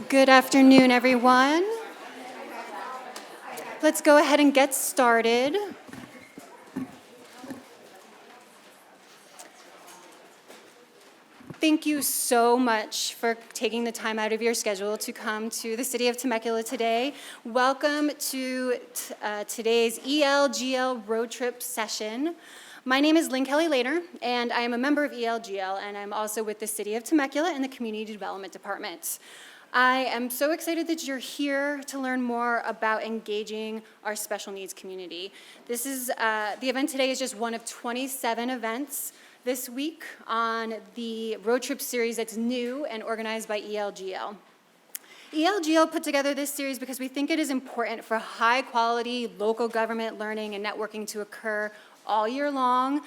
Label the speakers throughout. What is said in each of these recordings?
Speaker 1: Good afternoon, everyone. Let's go ahead and get started. Thank you so much for taking the time out of your schedule to come to the city of Temecula today. Welcome to today's ELGL road trip session. My name is Lynn Kelly Later, and I am a member of ELGL, and I'm also with the city of Temecula in the Community Development Department. I am so excited that you're here to learn more about engaging our special needs community. The event today is just one of 27 events this week on the road trip series that's new and organized by ELGL. ELGL put together this series because we think it is important for high quality local government learning and networking to occur all year long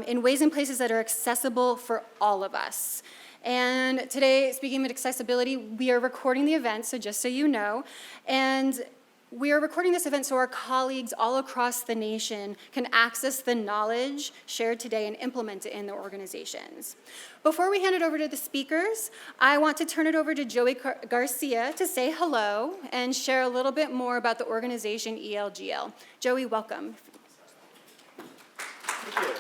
Speaker 1: in ways and places that are accessible for all of us. And today, speaking of accessibility, we are recording the event, so just so you know, and we are recording this event so our colleagues all across the nation can access the knowledge shared today and implement it in their organizations. Before we hand it over to the speakers, I want to turn it over to Joey Garcia to say hello and share a little bit more about the organization ELGL. Joey, welcome.
Speaker 2: Thank you.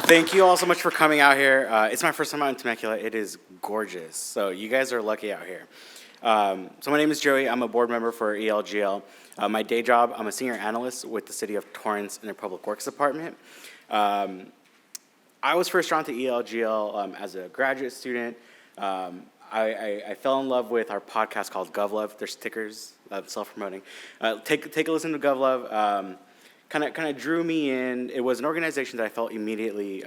Speaker 2: Thank you all so much for coming out here. It's my first time out in Temecula. It is gorgeous, so you guys are lucky out here. So my name is Joey. I'm a board member for ELGL. My day job, I'm a senior analyst with the City of Torrance in their Public Works Department. I was first drawn to ELGL as a graduate student. I fell in love with our podcast called GovLove. They're stickers, self-promoting. Take a listen to GovLove. Kind of drew me in. It was an organization that I felt immediately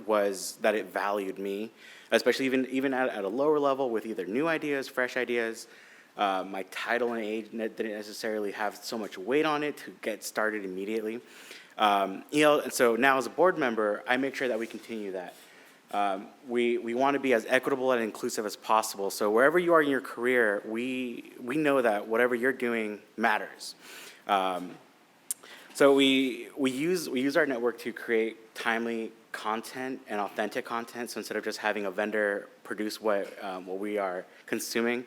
Speaker 2: was that it valued me, especially even at a lower level with either new ideas, fresh ideas. My title and age didn't necessarily have so much weight on it to get started immediately. And so now as a board member, I make sure that we continue that. We want to be as equitable and inclusive as possible. So wherever you are in your career, we know that whatever you're doing matters. So we use our network to create timely content and authentic content. So instead of just having a vendor produce what we are consuming,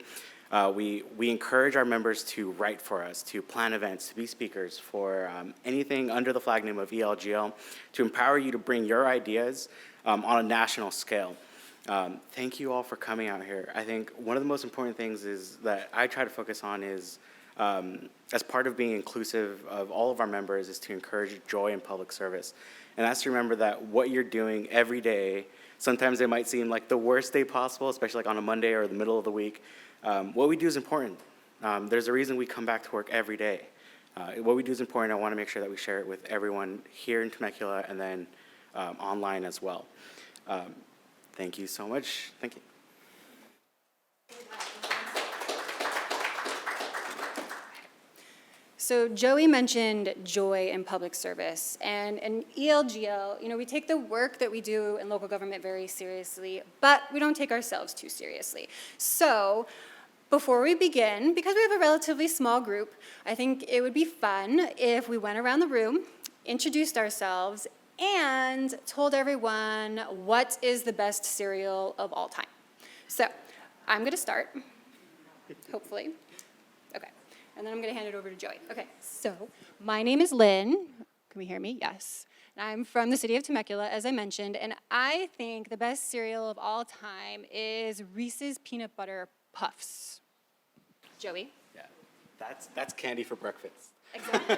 Speaker 2: we encourage our members to write for us, to plan events, to be speakers for anything under the flag name of ELGL, to empower you to bring your ideas on a national scale. Thank you all for coming out here. I think one of the most important things is that I try to focus on is as part of being inclusive of all of our members is to encourage joy in public service. And that's to remember that what you're doing every day, sometimes it might seem like the worst day possible, especially like on a Monday or the middle of the week. What we do is important. There's a reason we come back to work every day. What we do is important. I want to make sure that we share it with everyone here in Temecula and then online as well. Thank you so much. Thank you.
Speaker 1: So Joey mentioned joy in public service, and in ELGL, we take the work that we do in local government very seriously, but we don't take ourselves too seriously. So before we begin, because we have a relatively small group, I think it would be fun if we went around the room, introduced ourselves, and told everyone what is the best cereal of all time. So I'm going to start, hopefully. Okay. And then I'm going to hand it over to Joey. Okay, so my name is Lynn. Can we hear me? Yes. And I'm from the city of Temecula, as I mentioned, and I think the best cereal of all time is Reese's Peanut Butter Puffs. Joey?
Speaker 2: Yeah, that's candy for breakfast.
Speaker 1: Exactly.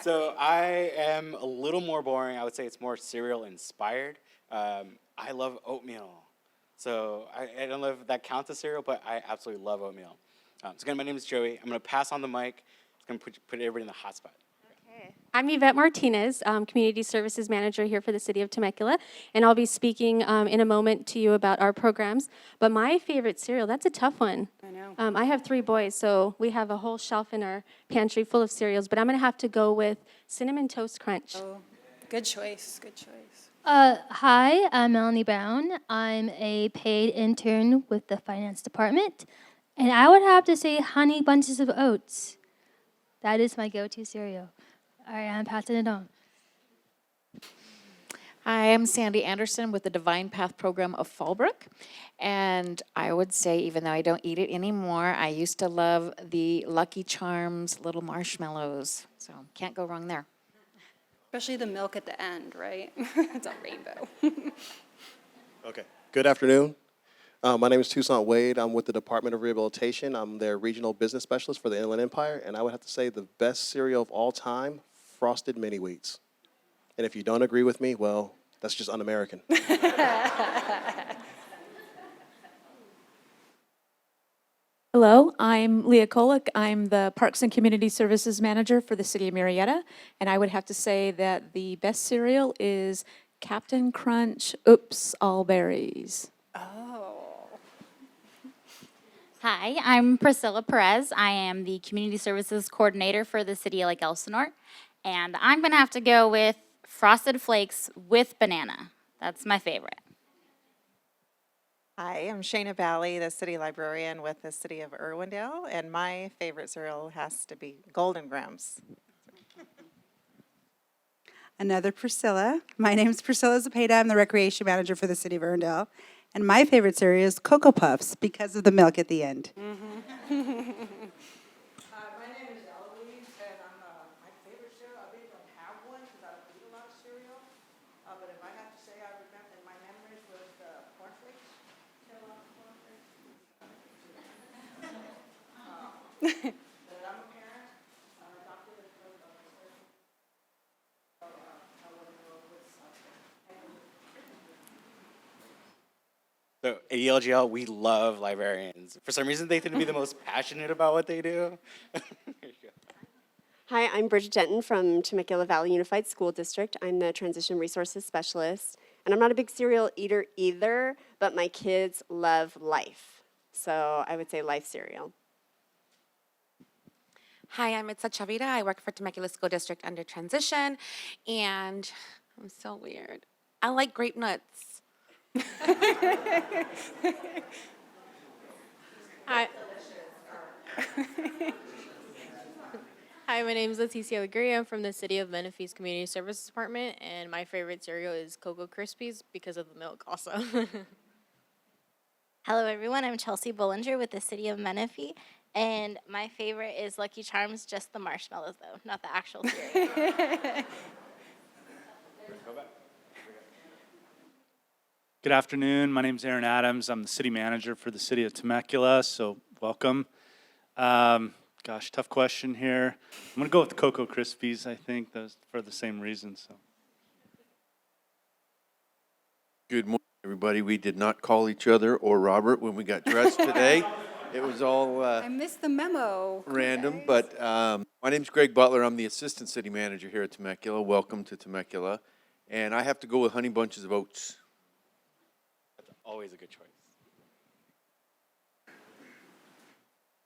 Speaker 2: So I am a little more boring. I would say it's more cereal inspired. I love oatmeal. So I don't know if that counts as cereal, but I absolutely love oatmeal. So again, my name is Joey. I'm going to pass on the mic. I'm going to put everybody in the hot spot.
Speaker 3: Okay. I'm Yvette Martinez, Community Services Manager here for the City of Temecula, and I'll be speaking in a moment to you about our programs. But my favorite cereal, that's a tough one.
Speaker 1: I know.
Speaker 3: I have 3 boys, so we have a whole shelf in our pantry full of cereals, but I'm going to have to go with Cinnamon Toast Crunch.
Speaker 1: Oh, good choice, good choice.
Speaker 4: Hi, I'm Melanie Brown. I'm a paid intern with the finance department, and I would have to say Honey Bunches of Oats. That is my go-to cereal. All right, I'm passing it on.
Speaker 5: Hi, I'm Sandy Anderson with the Divine Path program of Fallbrook. And I would say, even though I don't eat it anymore, I used to love the Lucky Charms little marshmallows. So can't go wrong there.
Speaker 1: Especially the milk at the end, right? It's a rainbow.
Speaker 6: Okay. Good afternoon. My name is Toussaint Wade. I'm with the Department of Rehabilitation. I'm their regional business specialist for the Inland Empire, and I would have to say the best cereal of all time, Frosted Mini Wheats. And if you don't agree with me, well, that's just un-American.
Speaker 7: Hello, I'm Leah Kolick. I'm the Parks and Community Services Manager for the City of Marietta, and I would have to say that the best cereal is Captain Crunch Oops All Berries.
Speaker 8: Hi, I'm Priscilla Perez. I am the Community Services Coordinator for the City of Lake Elsinore. And I'm going to have to go with Frosted Flakes with banana. That's my favorite.
Speaker 9: Hi, I'm Shayna Bally, the city librarian with the city of Irwindale, and my favorite cereal has to be Golden Grams.
Speaker 10: Another Priscilla. My name is Priscilla Zepeda. I'm the recreation manager for the city of Irwindale. And my favorite cereal is Cocoa Puffs because of the milk at the end.
Speaker 9: My name is Eloise, and my favorite cereal, I really don't have one because I don't eat a lot of cereal. But if I have to say, I remember in my memories was cornflakes. Kellogg's cornflakes. But I'm a parent. I'm a doctor that's really about my cereal. So I want to go with something.
Speaker 2: So at ELGL, we love librarians. For some reason, they tend to be the most passionate about what they do. Here you go.
Speaker 11: Hi, I'm Bridget Denton from Temecula Valley Unified School District. I'm the Transition Resources Specialist. And I'm not a big cereal eater either, but my kids love Life. So I would say Life cereal.
Speaker 12: Hi, I'm Itza Chavira. I work for Temecula School District under Transition, and I'm so weird. I like grape nuts.
Speaker 3: Hi. Hi, my name is Leticia Legria. I'm from the City of Menifee's Community Services Department, and my favorite cereal is Cocoa Krispies because of the milk also.
Speaker 8: Hello, everyone. I'm Chelsea Bollinger with the City of Menifee. And my favorite is Lucky Charms, just the marshmallows, though, not the actual cereal.
Speaker 13: Good afternoon. My name is Aaron Adams. I'm the city manager for the city of Temecula, so welcome. Gosh, tough question here. I'm going to go with the Cocoa Krispies, I think, those for the same reason. So.
Speaker 14: Good morning, everybody. We did not call each other or Robert when we got dressed today. It was all
Speaker 1: I missed the memo.
Speaker 14: random, but my name's Greg Butler. I'm the assistant city manager here at Temecula. Welcome to Temecula. And I have to go with Honey Bunches of Oats.
Speaker 2: Always a good choice.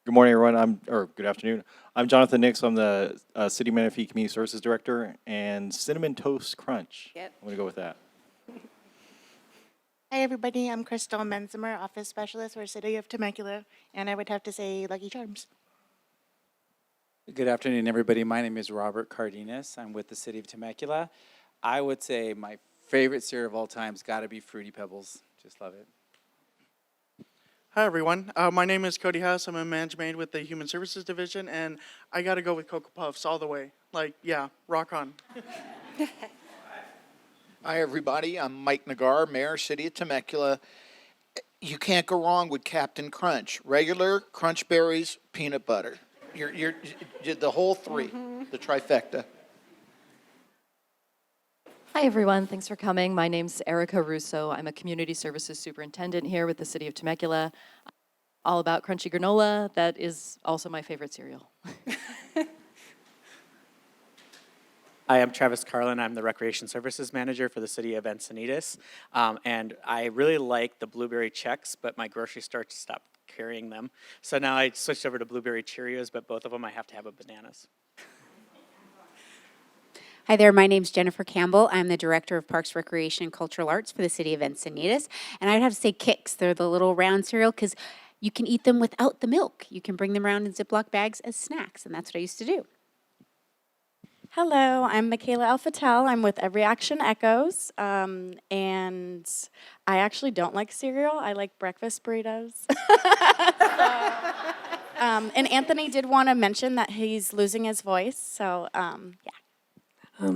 Speaker 15: Good morning, everyone. Good afternoon. I'm Jonathan Nix. I'm the City Menifee Community Services Director, and Cinnamon Toast Crunch.
Speaker 1: Yep.
Speaker 15: I'm going to go with that.
Speaker 16: Hi, everybody. I'm Crystal Menzimer, Office Specialist for City of Temecula, and I would have to say Lucky Charms.
Speaker 17: Good afternoon, everybody. My name is Robert Cardenas. I'm with the City of Temecula. I would say my favorite cereal of all time has got to be Fruity Pebbles. Just love it.
Speaker 18: Hi, everyone. My name is Cody House. I'm a management with the Human Services Division, and I got to go with Cocoa Puffs all the way. Like, yeah, rock on.
Speaker 19: Hi, everybody. I'm Mike Nagar, Mayor, City of Temecula. You can't go wrong with Captain Crunch. Regular, crunch berries, peanut butter. You're the whole three, the trifecta.
Speaker 20: Hi, everyone. Thanks for coming. My name's Erica Russo. I'm a community services superintendent here with the City of Temecula. All about crunchy granola. That is also my favorite cereal.
Speaker 21: Hi, I'm Travis Carlin. I'm the Recreation Services Manager for the City of Encinitas. And I really like the blueberry checks, but my grocery store stopped carrying them. So now I switched over to blueberry Cheerios, but both of them I have to have with bananas.
Speaker 22: Hi there, my name's Jennifer Campbell. I'm the Director of Parks, Recreation, and Cultural Arts for the City of Encinitas. And I'd have to say Kix. They're the little round cereal because you can eat them without the milk. You can bring them around in Ziploc bags as snacks, and that's what I used to do.
Speaker 4: Hello, I'm Michaela Alfatel. I'm with Every Action Echoes, and I actually don't like cereal. I like breakfast burritos. And Anthony did want to mention that he's losing his voice, so yeah.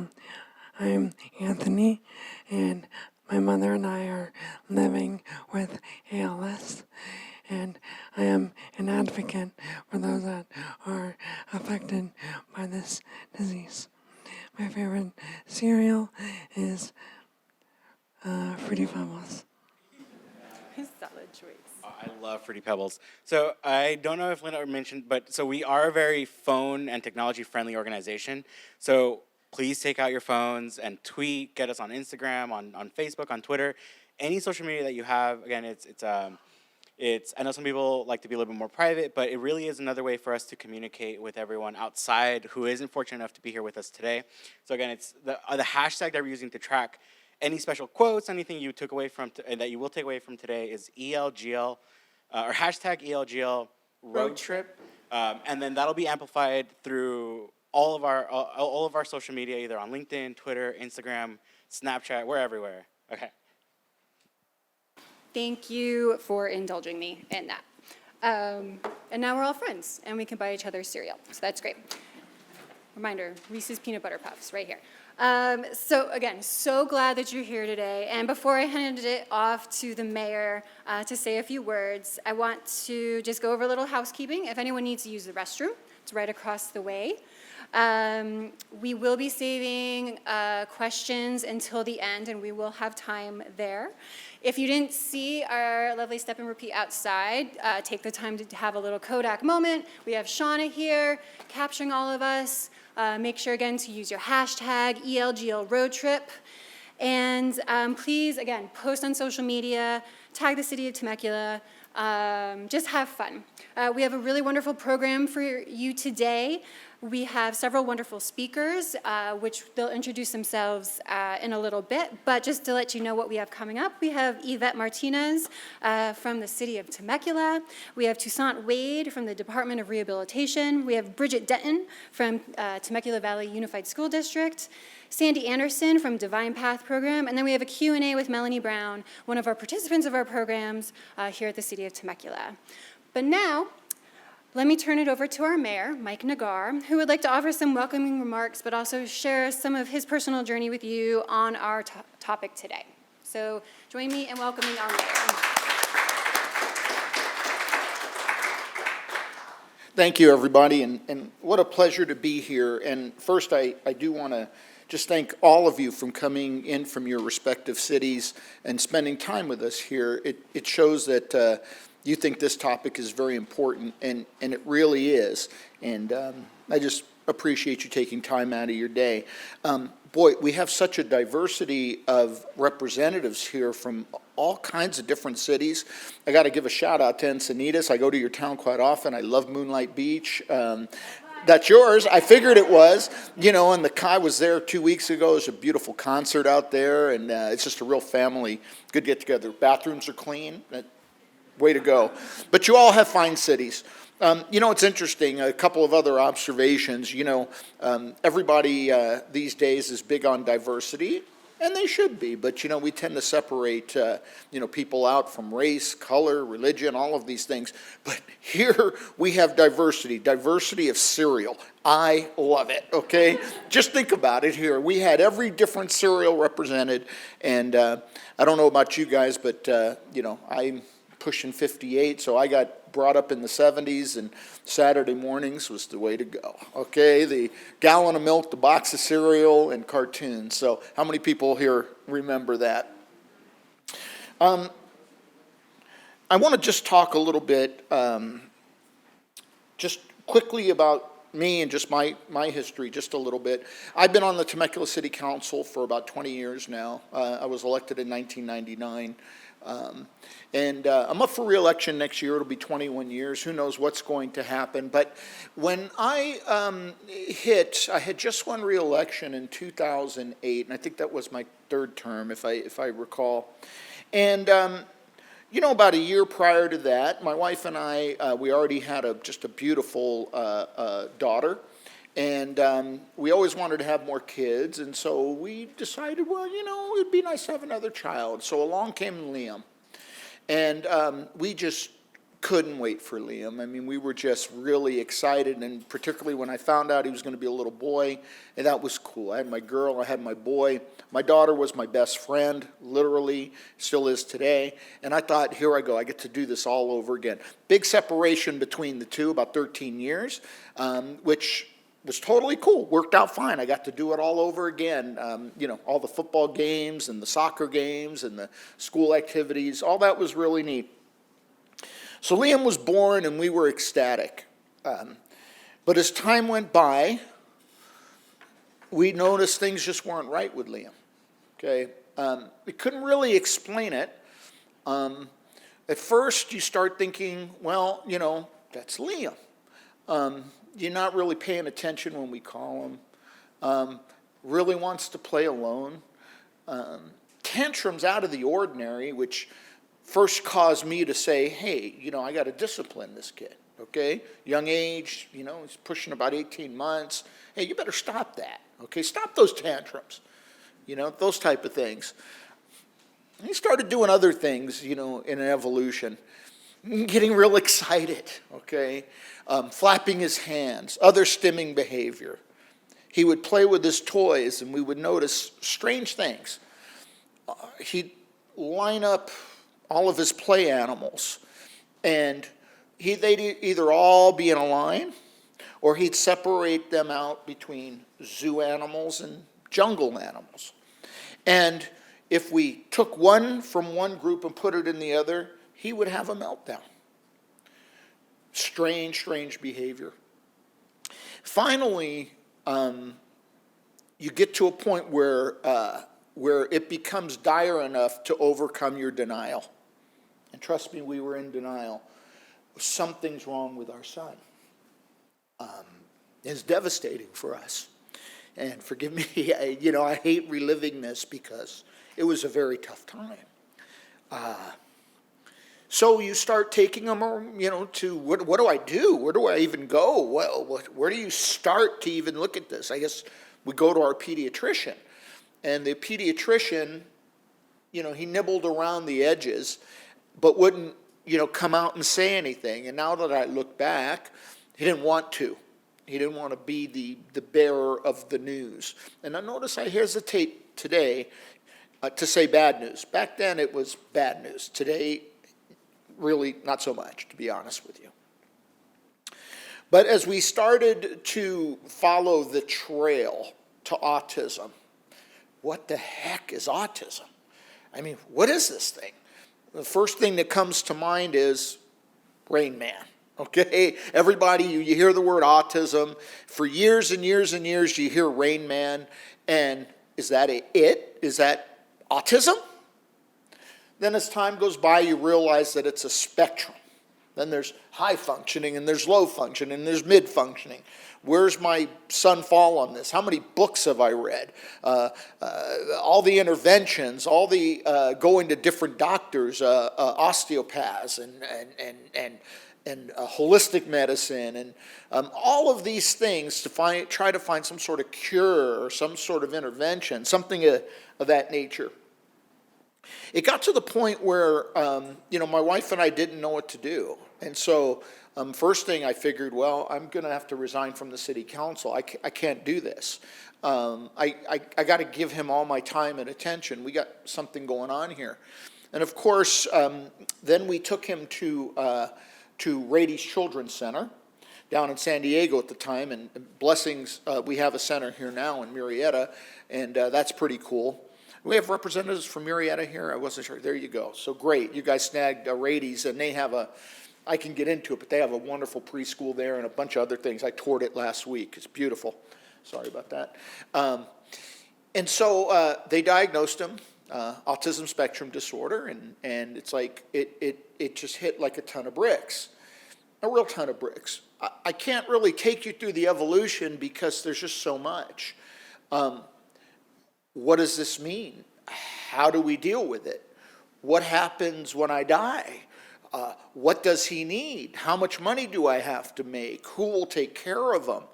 Speaker 5: I'm Anthony, and my mother and I are living with ALS, and I am an advocate for those that are affected by this disease. My favorite cereal is Fruity Pebbles.
Speaker 1: Solid choice.
Speaker 2: I love Fruity Pebbles. So I don't know if Linda mentioned, but so we are a very phone and technology friendly organization. So please take out your phones and tweet, get us on Instagram, on Facebook, on Twitter, any social media that you have. Again, it's I know some people like to be a little bit more private, but it really is another way for us to communicate with everyone outside who isn't fortunate enough to be here with us today. So again, it's the hashtag that we're using to track any special quotes, anything you took away from that you will take away from today is ELGL or hashtag ELGL road trip, and then that'll be amplified through all of our social media, either on LinkedIn, Twitter, Instagram, Snapchat. We're everywhere. Okay.
Speaker 1: Thank you for indulging me in that. And now we're all friends, and we can buy each other cereal, so that's great. Reminder, Reese's Peanut Butter Puffs, right here. So again, so glad that you're here today. And before I hand it off to the mayor to say a few words, I want to just go over a little housekeeping. If anyone needs to use the restroom, it's right across the way. We will be saving questions until the end, and we will have time there. If you didn't see our lovely step and repeat outside, take the time to have a little Kodak moment. We have Shauna here capturing all of us. Make sure, again, to use your hashtag ELGL road trip. And please, again, post on social media, tag the city of Temecula, just have fun. We have a really wonderful program for you today. We have several wonderful speakers, which they'll introduce themselves in a little bit. But just to let you know what we have coming up, we have Yvette Martinez from the city of Temecula. We have Toussaint Wade from the Department of Rehabilitation. We have Bridget Denton from Temecula Valley Unified School District. Sandy Anderson from Divine Path Program. And then we have a Q&A with Melanie Brown, one of our participants of our programs here at the city of Temecula. But now, let me turn it over to our mayor, Mike Nagar, who would like to offer some welcoming remarks, but also share some of his personal journey with you on our topic today. So join me in welcoming our mayor.
Speaker 19: Thank you, everybody, and what a pleasure to be here. And first, I do want to just thank all of you from coming in from your respective cities and spending time with us here. It shows that you think this topic is very important, and it really is. And I just appreciate you taking time out of your day. Boy, we have such a diversity of representatives here from all kinds of different cities. I got to give a shout out to Encinitas. I go to your town quite often. I love Moonlight Beach. That's yours. I figured it was. You know, and I was there 2 weeks ago. There's a beautiful concert out there, and it's just a real family, good get-together. Bathrooms are clean. Way to go. But you all have fine cities. You know, it's interesting, a couple of other observations. You know, everybody these days is big on diversity, and they should be. But, you know, we tend to separate, you know, people out from race, color, religion, all of these things. But here we have diversity of cereal. I love it, okay? Just think about it here. We had every different cereal represented. And I don't know about you guys, but, you know, I'm pushing 58, so I got brought up in the 70s, and Saturday mornings was the way to go. Okay, the gallon of milk, the box of cereal, and cartoons. So how many people here remember that? I want to just talk a little bit, just quickly about me and just my history, just a little bit. I've been on the Temecula City Council for about 20 years now. I was elected in 1999. And I'm up for re-election next year. It'll be 21 years. Who knows what's going to happen? But when I had just won re-election in 2008, and I think that was my third term, if I recall. And you know, about a year prior to that, my wife and I, we already had just a beautiful daughter. And we always wanted to have more kids, and so we decided, well, you know, it'd be nice to have another child. So along came Liam. And we just couldn't wait for Liam. I mean, we were just really excited, and particularly when I found out he was going to be a little boy, and that was cool. I had my girl, I had my boy. My daughter was my best friend, literally, still is today. And I thought, here I go, I get to do this all over again. Big separation between the two, about 13 years, which was totally cool. Worked out fine. I got to do it all over again. You know, all the football games and the soccer games and the school activities, all that was really neat. So Liam was born and we were ecstatic. But as time went by, we noticed things just weren't right with Liam. Okay, we couldn't really explain it. At first, you start thinking, well, you know, that's Liam. You're not really paying attention when we call him. Really wants to play alone. Tantrums out of the ordinary, which first caused me to say, hey, you know, I got to discipline this kid, okay? Young age, you know, he's pushing about 18 months. Hey, you better stop that, okay? Stop those tantrums, you know, those type of things. And he started doing other things, you know, in an evolution. Getting real excited, okay? Flapping his hands, other stimming behavior. He would play with his toys and we would notice strange things. He'd line up all of his play animals and they'd either all be in a line or he'd separate them out between zoo animals and jungle animals. And if we took one from one group and put it in the other, he would have a meltdown. Strange, strange behavior. Finally, you get to a point where it becomes dire enough to overcome your denial. And trust me, we were in denial. Something's wrong with our son. It's devastating for us. And forgive me, you know, I hate reliving this because it was a very tough time. So you start taking them, you know, to what do I do? Where do I even go? Well, where do you start to even look at this? I guess we go to our pediatrician. And the pediatrician, you know, he nibbled around the edges, but wouldn't, you know, come out and say anything. And now that I look back, he didn't want to. He didn't want to be the bearer of the news. And I notice I hesitate today to say bad news. Back then it was bad news. Today, really not so much, to be honest with you. But as we started to follow the trail to autism, what the heck is autism? I mean, what is this thing? The first thing that comes to mind is Rain Man. Okay, everybody, you hear the word autism. For years and years and years, you hear Rain Man. And is that it? Is that autism? Then as time goes by, you realize that it's a spectrum. Then there's high functioning, and there's low functioning, and there's mid functioning. Where's my son fall on this? How many books have I read? All the interventions, all the going to different doctors, osteopaths, and holistic medicine, and all of these things to try to find some sort of cure or some sort of intervention, something of that nature. It got to the point where, you know, my wife and I didn't know what to do. And so first thing I figured, well, I'm going to have to resign from the city council. I can't do this. I got to give him all my time and attention. We got something going on here. And of course, then we took him to Rady's Children's Center down in San Diego at the time. And blessings, we have a center here now in Murrieta, and that's pretty cool. We have representatives from Murrieta here. I wasn't sure. There you go. So great. You guys snagged Rady's, and they have I can get into it, but they have a wonderful preschool there and a bunch of other things. I toured it last week. It's beautiful. Sorry about that. And so they diagnosed him, autism spectrum disorder, and it's like it just hit like a ton of bricks, a real ton of bricks. I can't really take you through the evolution because there's just so much. What does this mean? How do we deal with it? What happens when I die? What does he need? How much money do I have to make? Who will take care of him?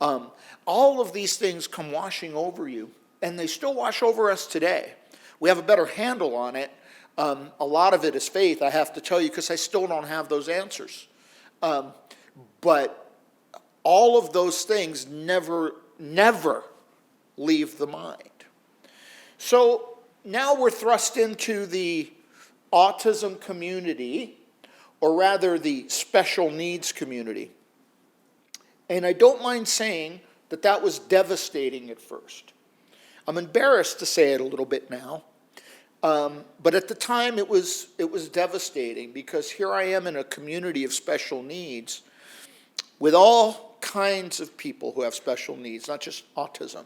Speaker 19: All of these things come washing over you, and they still wash over us today. We have a better handle on it. A lot of it is faith, I have to tell you, because I still don't have those answers. But all of those things never leave the mind. So now we're thrust into the autism community, or rather the special needs community. And I don't mind saying that that was devastating at first. I'm embarrassed to say it a little bit now, but at the time it was devastating, because here I am in a community of special needs with all kinds of people who have special needs, not just autism,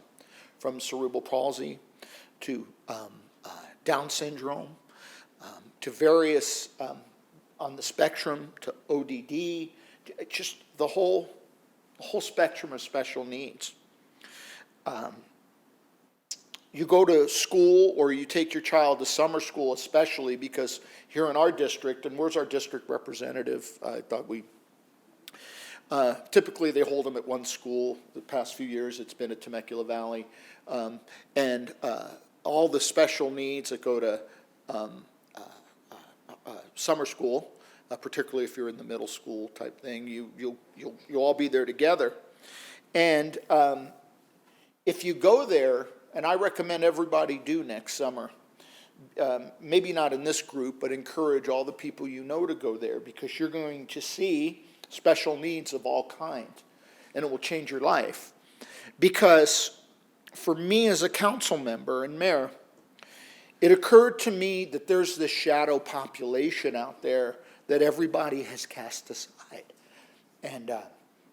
Speaker 19: from cerebral palsy to Down syndrome, to various on the spectrum, to ODD, just the whole spectrum of special needs. You go to school, or you take your child to summer school, especially because here in our district, and where's our district representative? I thought we, typically they hold them at one school. The past few years it's been at Temecula Valley. And all the special needs that go to summer school, particularly if you're in the middle school type thing, you'll all be there together. And if you go there, and I recommend everybody do next summer, maybe not in this group, but encourage all the people you know to go there, because you're going to see special needs of all kinds, and it will change your life. Because for me as a council member and mayor, it occurred to me that there's this shadow population out there that everybody has cast aside. And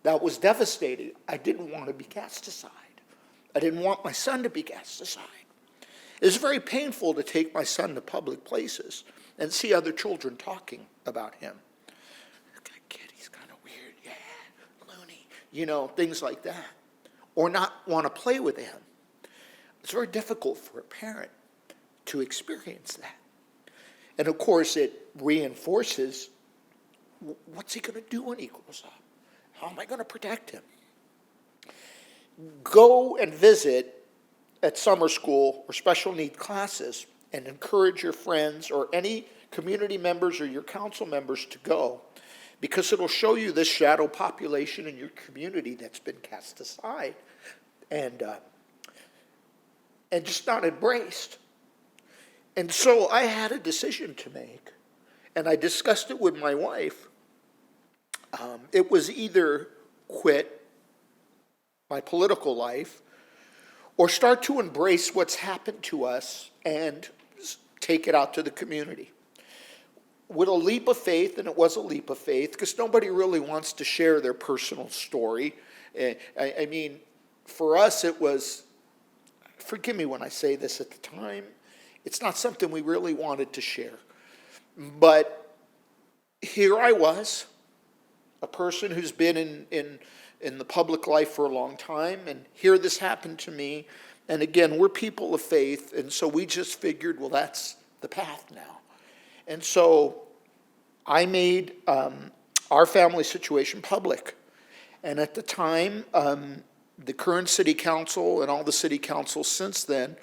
Speaker 19: that was devastating. I didn't want to be cast aside. I didn't want my son to be cast aside. It was very painful to take my son to public places and see other children talking about him. That kid, he's kind of weird, yeah, loony, things like that. Or not want to play with him. It's very difficult for a parent to experience that. And of course, it reinforces, what's he going to do when he grows up? How am I going to protect him? Go and visit at summer school or special need classes, and encourage your friends or any community members or your council members to go, because it'll show you this shadow population in your community that's been cast aside and just not embraced. And so I had a decision to make, and I discussed it with my wife. It was either quit my political life or start to embrace what's happened to us and take it out to the community. With a leap of faith, and it was a leap of faith, because nobody really wants to share their personal story. I mean, for us it was, forgive me when I say this, at the time, it's not something we really wanted to share. But here I was, a person who's been in the public life for a long time, and here this happened to me. And again, we're people of faith, and so we just figured, well, that's the path now. And so I made our family situation public. And at the time, the current city council and all the city councils since then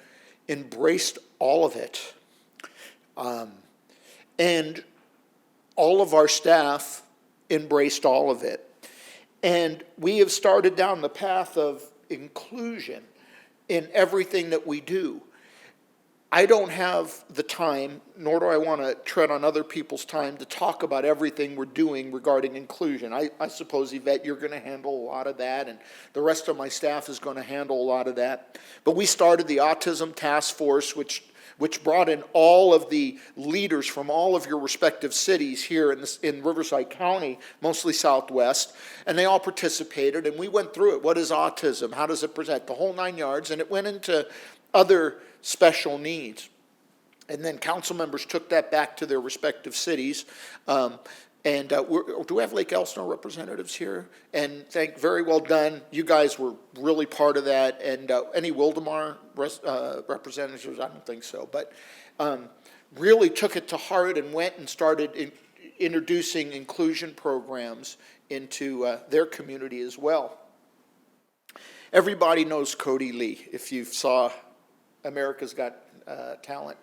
Speaker 19: embraced all of it. And all of our staff embraced all of it. And we have started down the path of inclusion in everything that we do. I don't have the time, nor do I want to tread on other people's time, to talk about everything we're doing regarding inclusion. I suppose, Yvette, you're going to handle a lot of that, and the rest of my staff is going to handle a lot of that. But we started the Autism Task Force, which brought in all of the leaders from all of your respective cities here in Riverside County, mostly Southwest, and they all participated, and we went through it. What is autism? How does it present? The whole 9 yards, and it went into other special needs. And then council members took that back to their respective cities. Do we have Lake Elsinore representatives here? And very well done. You guys were really part of that. And any Wildemar representatives? I don't think so. But really took it to heart and went and started introducing inclusion programs into their community as well. Everybody knows Cody Lee if you saw America's Got Talent.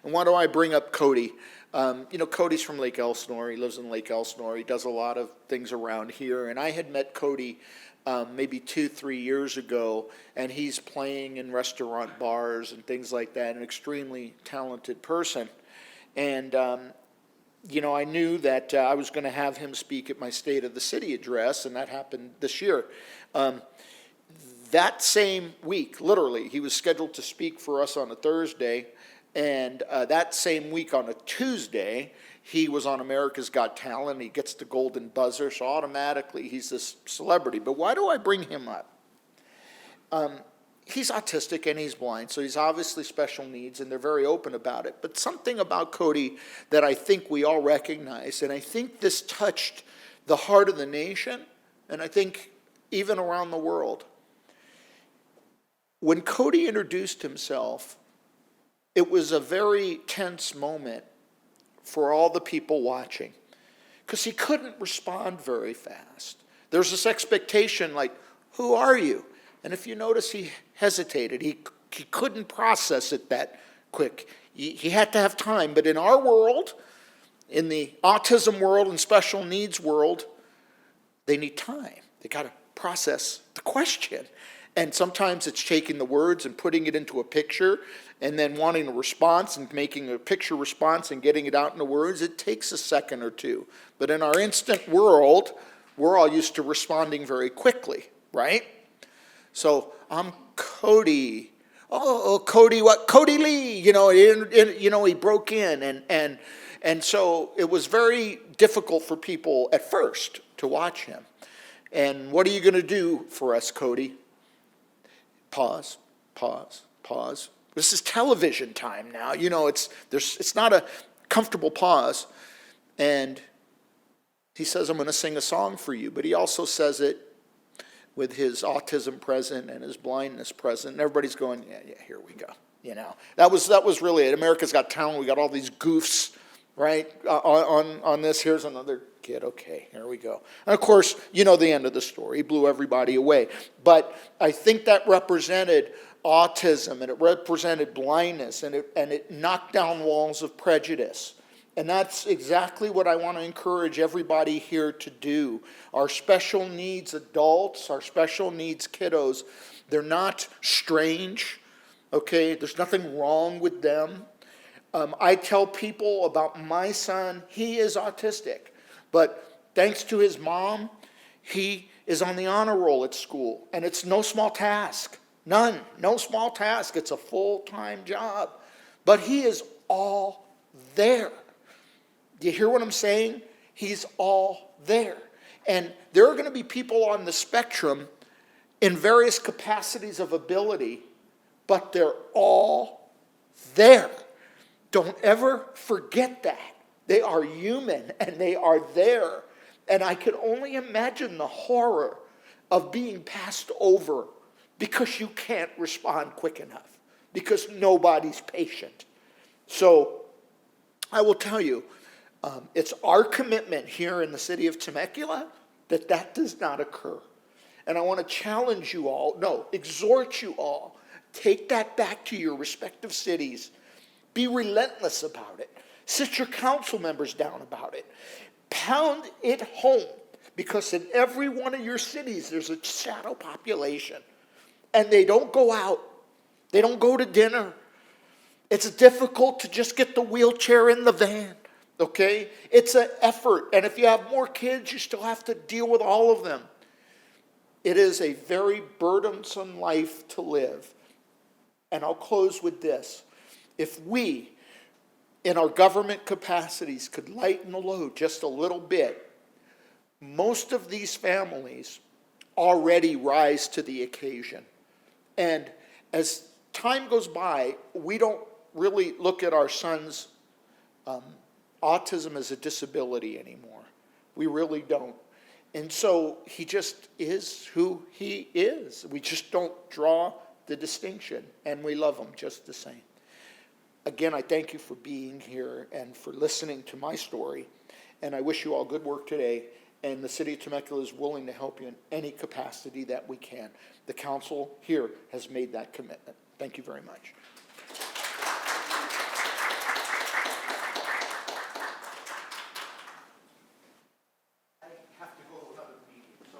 Speaker 19: And why do I bring up Cody? Cody's from Lake Elsinore. He lives in Lake Elsinore. He does a lot of things around here. And I had met Cody maybe 2-3 years ago, and he's playing in restaurant bars and things like that, an extremely talented person. And, I knew that I was going to have him speak at my State of the City address, and that happened this year. That same week, literally, he was scheduled to speak for us on a Thursday, and that same week on a Tuesday, he was on America's Got Talent. He gets the golden buzzer, so automatically he's this celebrity. But why do I bring him up? He's autistic and he's blind, so he's obviously special needs, and they're very open about it. But something about Cody that I think we all recognize, and I think this touched the heart of the nation, and I think even around the world. When Cody introduced himself, it was a very tense moment for all the people watching, because he couldn't respond very fast. There's this expectation like, who are you? And if you notice, he hesitated. He couldn't process it that quick. He had to have time. But in our world, in the autism world and special needs world, they need time. They got to process the question. And sometimes it's taking the words and putting it into a picture and then wanting a response and making a picture response and getting it out into words. It takes a second or two. But in our instant world, we're all used to responding very quickly, right? So I'm Cody. Oh, Cody, what? Cody Lee. He broke in. And so it was very difficult for people at first to watch him. And what are you going to do for us, Cody? Pause, pause, pause. This is television time now. It's not a comfortable pause. And he says, I'm going to sing a song for you. But he also says it with his autism present and his blindness present. And everybody's going, yeah, here we go. That was really it. America's Got Talent. We got all these goofs, right, on this. Here's another kid. Okay, here we go. And of course, the end of the story. He blew everybody away. But I think that represented autism, and it represented blindness, and it knocked down walls of prejudice. And that's exactly what I want to encourage everybody here to do. Our special needs adults, our special needs kiddos, they're not strange, okay? There's nothing wrong with them. I tell people about my son, he is autistic. But thanks to his mom, he is on the honor roll at school. And it's no small task. None. No small task. It's a full-time job. But he is all there. Do you hear what I'm saying? He's all there. And there are going to be people on the spectrum in various capacities of ability, but they're all there. Don't ever forget that. They are human and they are there. And I can only imagine the horror of being passed over because you can't respond quick enough, because nobody's patient. So I will tell you, it's our commitment here in the city of Temecula that does not occur. And I want to challenge you all, exhort you all, take that back to your respective cities. Be relentless about it. Sit your council members down about it. Pound it home, because in every one of your cities there's a shadow population. And they don't go out. They don't go to dinner. It's difficult to just get the wheelchair in the van, okay? It's an effort. And if you have more kids, you still have to deal with all of them. It is a very burdensome life to live. And I'll close with this. If we, in our government capacities, could lighten the load just a little bit, most of these families already rise to the occasion. And as time goes by, we don't really look at our son's autism as a disability anymore. We really don't. And so he just is who he is. We just don't draw the distinction, and we love him just the same. Again, I thank you for being here and for listening to my story, and I wish you all good work today, and the city of Temecula is willing to help you in any capacity that we can. The council here has made that commitment. Thank you very much. I have to go to another meeting, so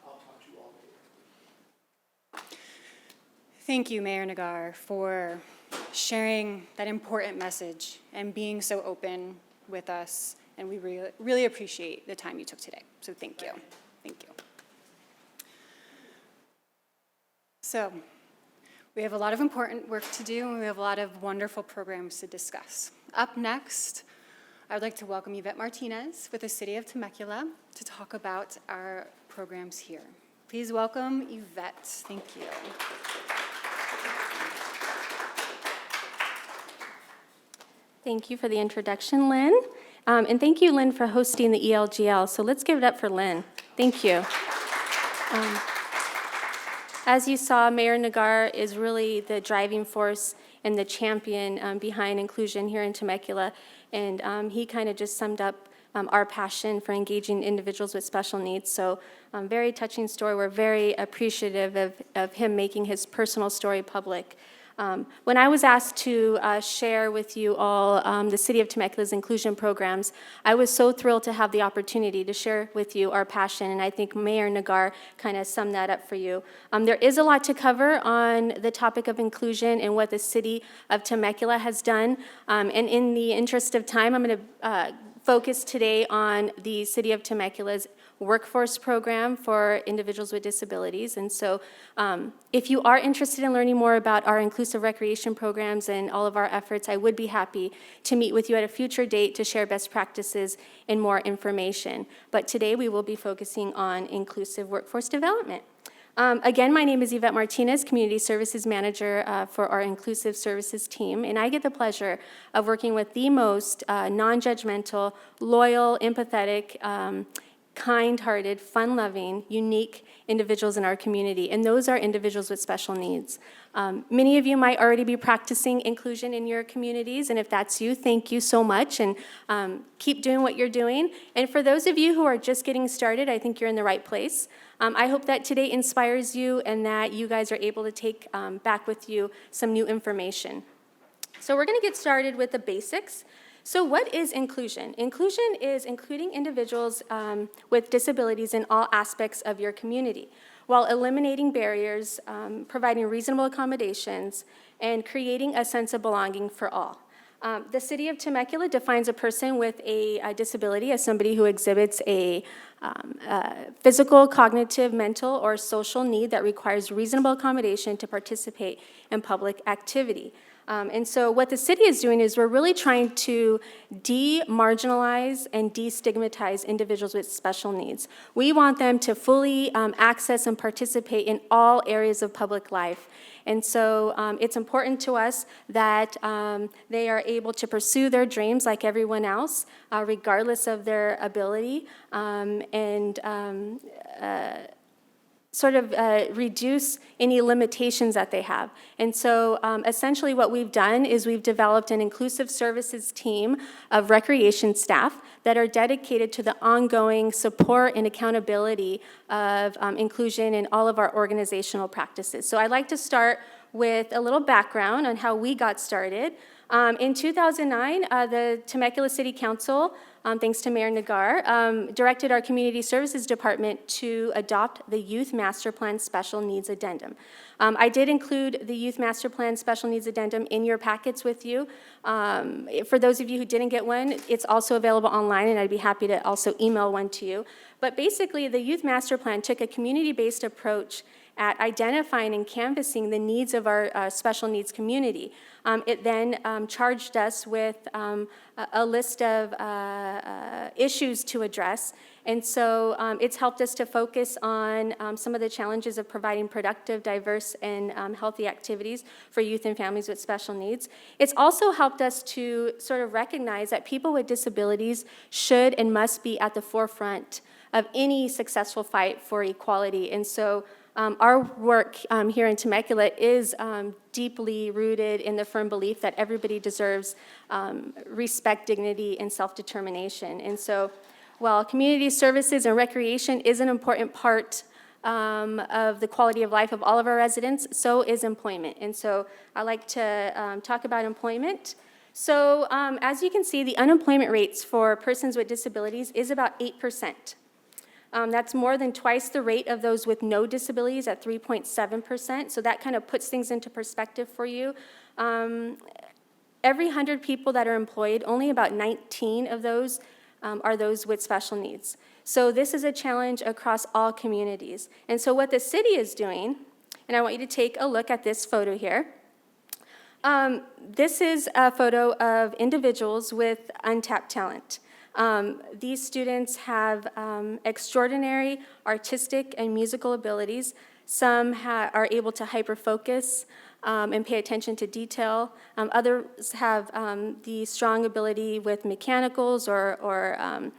Speaker 19: I'll talk to you all later.
Speaker 1: Thank you, Mayor Nagar, for sharing that important message and being so open with us. And we really appreciate the time you took today. So thank you. Thank you. So we have a lot of important work to do, and we have a lot of wonderful programs to discuss. Up next, I would like to welcome Yvette Martinez with the City of Temecula to talk about our programs here. Please welcome Yvette. Thank you.
Speaker 3: Thank you for the introduction, Lynn. And thank you, Lynn, for hosting the ELGL. So let's give it up for Lynn. Thank you. As you saw, Mayor Nagar is really the driving force and the champion behind inclusion here in Temecula. And he kind of just summed up our passion for engaging individuals with special needs. So very touching story. We're very appreciative of him making his personal story public. When I was asked to share with you all the City of Temecula's inclusion programs, I was so thrilled to have the opportunity to share with you our passion, and I think Mayor Nagar kind of summed that up for you. There is a lot to cover on the topic of inclusion and what the City of Temecula has done, and in the interest of time, I'm going to focus today on the City of Temecula's workforce program for individuals with disabilities. And so if you are interested in learning more about our inclusive recreation programs and all of our efforts, I would be happy to meet with you at a future date to share best practices and more information. But today we will be focusing on inclusive workforce development. Again, my name is Yvette Martinez, Community Services Manager for our Inclusive Services team, and I get the pleasure of working with the most non-judgmental, loyal, empathetic, kind-hearted, fun-loving, unique individuals in our community, and those are individuals with special needs. Many of you might already be practicing inclusion in your communities, and if that's you, thank you so much, and keep doing what you're doing. And for those of you who are just getting started, I think you're in the right place. I hope that today inspires you and that you guys are able to take back with you some new information. So we're going to get started with the basics. So what is inclusion? Inclusion is including individuals with disabilities in all aspects of your community, while eliminating barriers, providing reasonable accommodations, and creating a sense of belonging for all. The City of Temecula defines a person with a disability as somebody who exhibits a physical, cognitive, mental, or social need that requires reasonable accommodation to participate in public activity. And so what the city is doing is we're really trying to de-marginalize and destigmatize individuals with special needs. We want them to fully access and participate in all areas of public life. And so it's important to us that they are able to pursue their dreams like everyone else, regardless of their ability, and sort of reduce any limitations that they have. And so essentially what we've done is we've developed an inclusive services team of recreation staff that are dedicated to the ongoing support and accountability of inclusion in all of our organizational practices. So I'd like to start with a little background on how we got started. In 2009, the Temecula City Council, thanks to Mayor Nagar, directed our Community Services Department to adopt the Youth Master Plan Special Needs Addendum. I did include the Youth Master Plan Special Needs Addendum in your packets with you. For those of you who didn't get one, it's also available online, and I'd be happy to also email one to you. But basically, the Youth Master Plan took a community-based approach at identifying and canvassing the needs of our special needs community. It then charged us with a list of issues to address. And so it's helped us to focus on some of the challenges of providing productive, diverse, and healthy activities for youth and families with special needs. It's also helped us to sort of recognize that people with disabilities should and must be at the forefront of any successful fight for equality. And so our work here in Temecula is deeply rooted in the firm belief that everybody deserves respect, dignity, and self-determination. And so while community services and recreation is an important part of the quality of life of all of our residents, so is employment. And so I like to talk about employment. So as you can see, the unemployment rates for persons with disabilities is about 8%. That's more than twice the rate of those with no disabilities at 3.7%. So that kind of puts things into perspective for you. Every 100 people that are employed, only about 19 of those are those with special needs. So this is a challenge across all communities. And so what the city is doing, and I want you to take a look at this photo here. This is a photo of individuals with untapped talent. These students have extraordinary artistic and musical abilities. Some are able to hyper-focus and pay attention to detail. Others have the strong ability with mechanicals or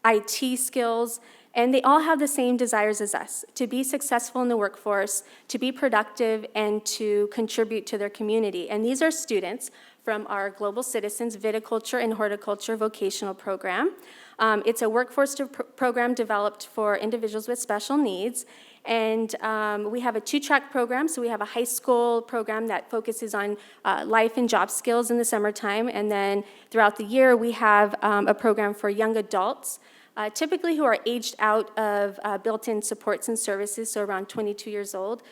Speaker 3: IT skills. And they all have the same desires as us, to be successful in the workforce, to be productive, and to contribute to their community. And these are students from our Global Citizens Viticulture and Horticulture vocational program. It's a workforce program developed for individuals with special needs. And we have a two-track program. So we have a high school program that focuses on life and job skills in the summertime. And then throughout the year, we have a program for young adults, typically who are aged out of built-in supports and services, so around 22 years old.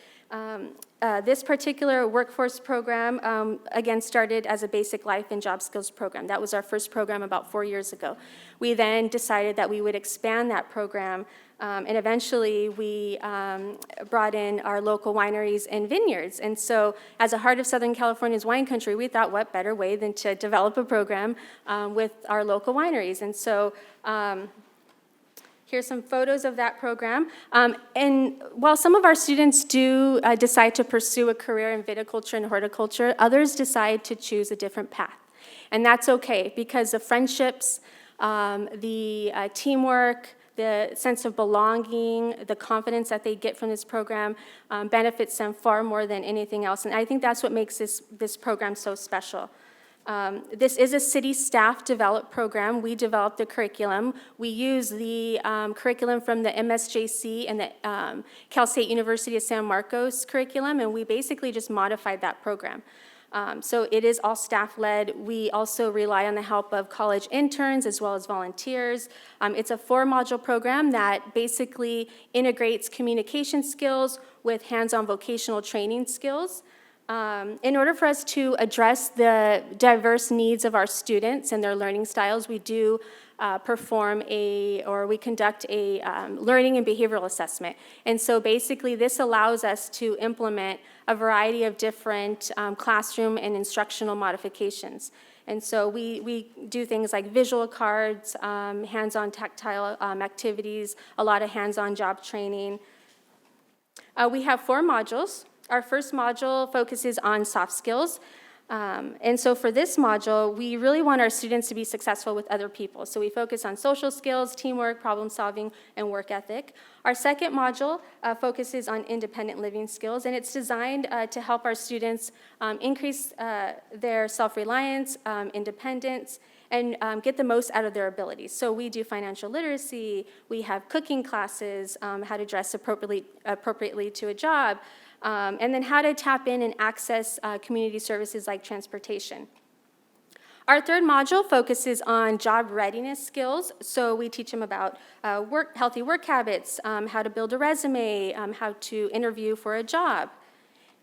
Speaker 3: This particular workforce program, again, started as a basic life and job skills program. That was our first program about 4 years ago. We then decided that we would expand that program, and eventually we brought in our local wineries and vineyards. And so as a heart of Southern California's wine country, we thought what better way than to develop a program with our local wineries. And so here's some photos of that program. And while some of our students do decide to pursue a career in viticulture and horticulture, others decide to choose a different path. And that's okay, because the friendships, the teamwork, the sense of belonging, the confidence that they get from this program benefits them far more than anything else. And I think that's what makes this program so special. This is a city staff developed program. We developed the curriculum. We use the curriculum from the MSJC and the Cal State University of San Marcos curriculum, and we basically just modified that program. So it is all staff-led. We also rely on the help of college interns as well as volunteers. It's a 4-module program that basically integrates communication skills with hands-on vocational training skills. In order for us to address the diverse needs of our students and their learning styles, we do we conduct a learning and behavioral assessment. And so basically this allows us to implement a variety of different classroom and instructional modifications. And so we do things like visual cards, hands-on tactile activities, a lot of hands-on job training. We have 4 modules. Our first module focuses on soft skills. And so for this module, we really want our students to be successful with other people. So we focus on social skills, teamwork, problem solving, and work ethic. Our second module focuses on independent living skills, and it's designed to help our students increase their self-reliance, independence, and get the most out of their abilities. So we do financial literacy, we have cooking classes, how to dress appropriately to a job, and then how to tap in and access community services like transportation. Our third module focuses on job readiness skills. So we teach them about healthy work habits, how to build a resume, how to interview for a job.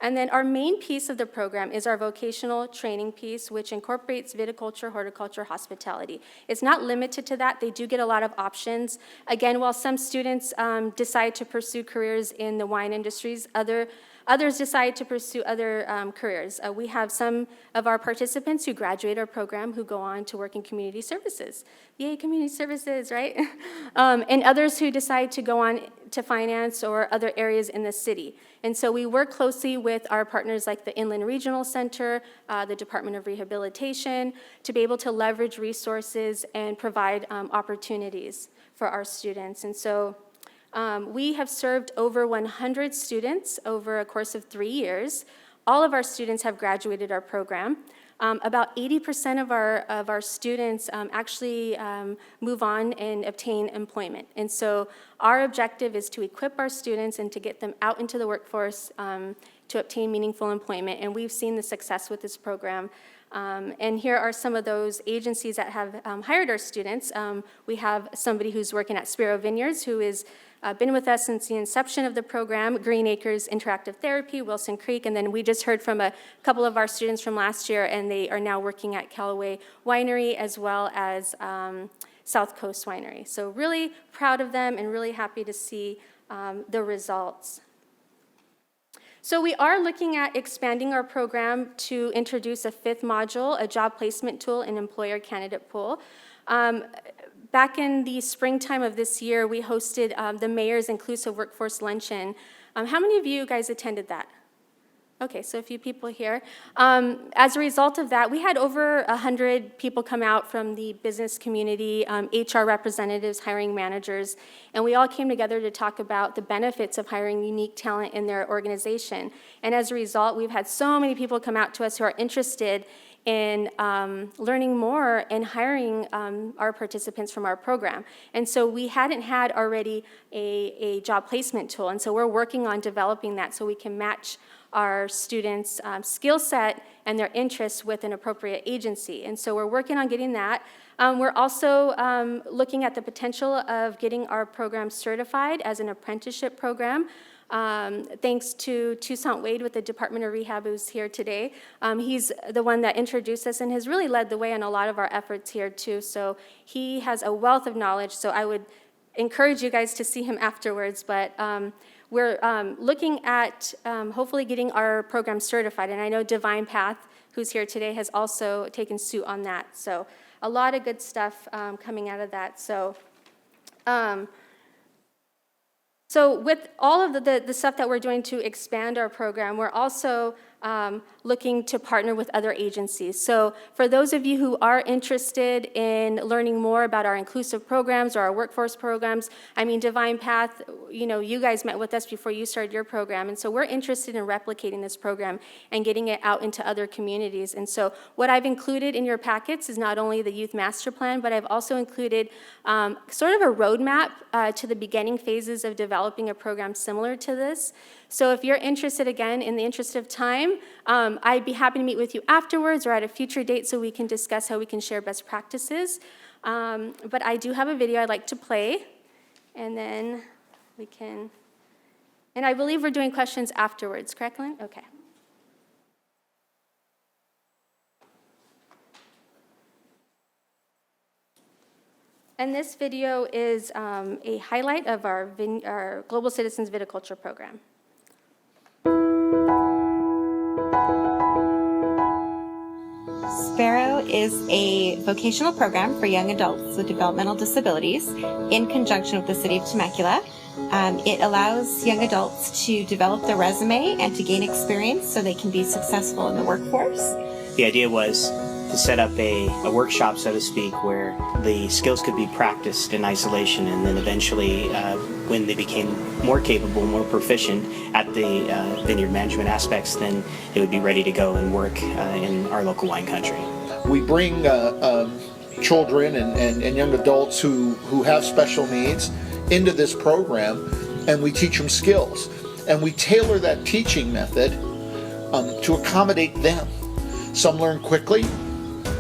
Speaker 3: And then our main piece of the program is our vocational training piece, which incorporates viticulture, horticulture, hospitality. It's not limited to that. They do get a lot of options. Again, while some students decide to pursue careers in the wine industries, others decide to pursue other careers. We have some of our participants who graduate our program who go on to work in community services. Yay, community services, right? And others who decide to go on to finance or other areas in the city. And so we work closely with our partners like the Inland Regional Center, the Department of Rehabilitation, to be able to leverage resources and provide opportunities for our students. And so we have served over 100 students over a course of 3 years. All of our students have graduated our program. About 80% of our students actually move on and obtain employment. And so our objective is to equip our students and to get them out into the workforce to obtain meaningful employment. And we've seen the success with this program. And here are some of those agencies that have hired our students. We have somebody who's working at Sparrow Vineyards, who has been with us since the inception of the program, Green Acres Interactive Therapy, Wilson Creek, and then we just heard from a couple of our students from last year, and they are now working at Callaway Winery as well as South Coast Winery. So really proud of them and really happy to see the results. So we are looking at expanding our program to introduce a 5th module, a job placement tool and employer candidate pool. Back in the springtime of this year, we hosted the Mayor's Inclusive Workforce Luncheon. How many of you guys attended that? Okay, so a few people here. As a result of that, we had over 100 people come out from the business community, HR representatives, hiring managers, and we all came together to talk about the benefits of hiring unique talent in their organization. And as a result, we've had so many people come out to us who are interested in learning more and hiring our participants from our program. And so we hadn't had already a job placement tool, and so we're working on developing that so we can match our students' skill set and their interests with an appropriate agency. And so we're working on getting that. We're also looking at the potential of getting our program certified as an apprenticeship program. Thanks to Toussaint Wade with the Department of Rehab, who's here today. He's the one that introduced us and has really led the way on a lot of our efforts here too. So he has a wealth of knowledge, so I would encourage you guys to see him afterwards. But we're looking at hopefully getting our program certified. And I know Divine Path, who's here today, has also taken suit on that. So a lot of good stuff coming out of that. So with all of the stuff that we're doing to expand our program, we're also looking to partner with other agencies. So for those of you who are interested in learning more about our inclusive programs or our workforce programs, I mean, Divine Path, you know, you guys met with us before you started your program, and so we're interested in replicating this program and getting it out into other communities. And so what I've included in your packets is not only the Youth Master Plan, but I've also included sort of a roadmap to the beginning phases of developing a program similar to this. So if you're interested, again, in the interest of time, I'd be happy to meet with you afterwards or at a future date so we can discuss how we can share best practices. But I do have a video I'd like to play, and then we can, and I believe we're doing questions afterwards, correct, Lynn? Okay. And this video is a highlight of our Global Citizens Viticulture program.
Speaker 6: Sparrow is a vocational program for young adults with developmental disabilities in conjunction with the City of Temecula. It allows young adults to develop their resume and to gain experience so they can be successful in the workforce.
Speaker 7: The idea was to set up a workshop, so to speak, where the skills could be practiced in isolation, and then eventually, when they became more capable, more proficient at the vineyard management aspects, then they would be ready to go and work in our local wine country.
Speaker 19: We bring children and young adults who have special needs into this program, and we teach them skills. And we tailor that teaching method to accommodate them. Some learn quickly,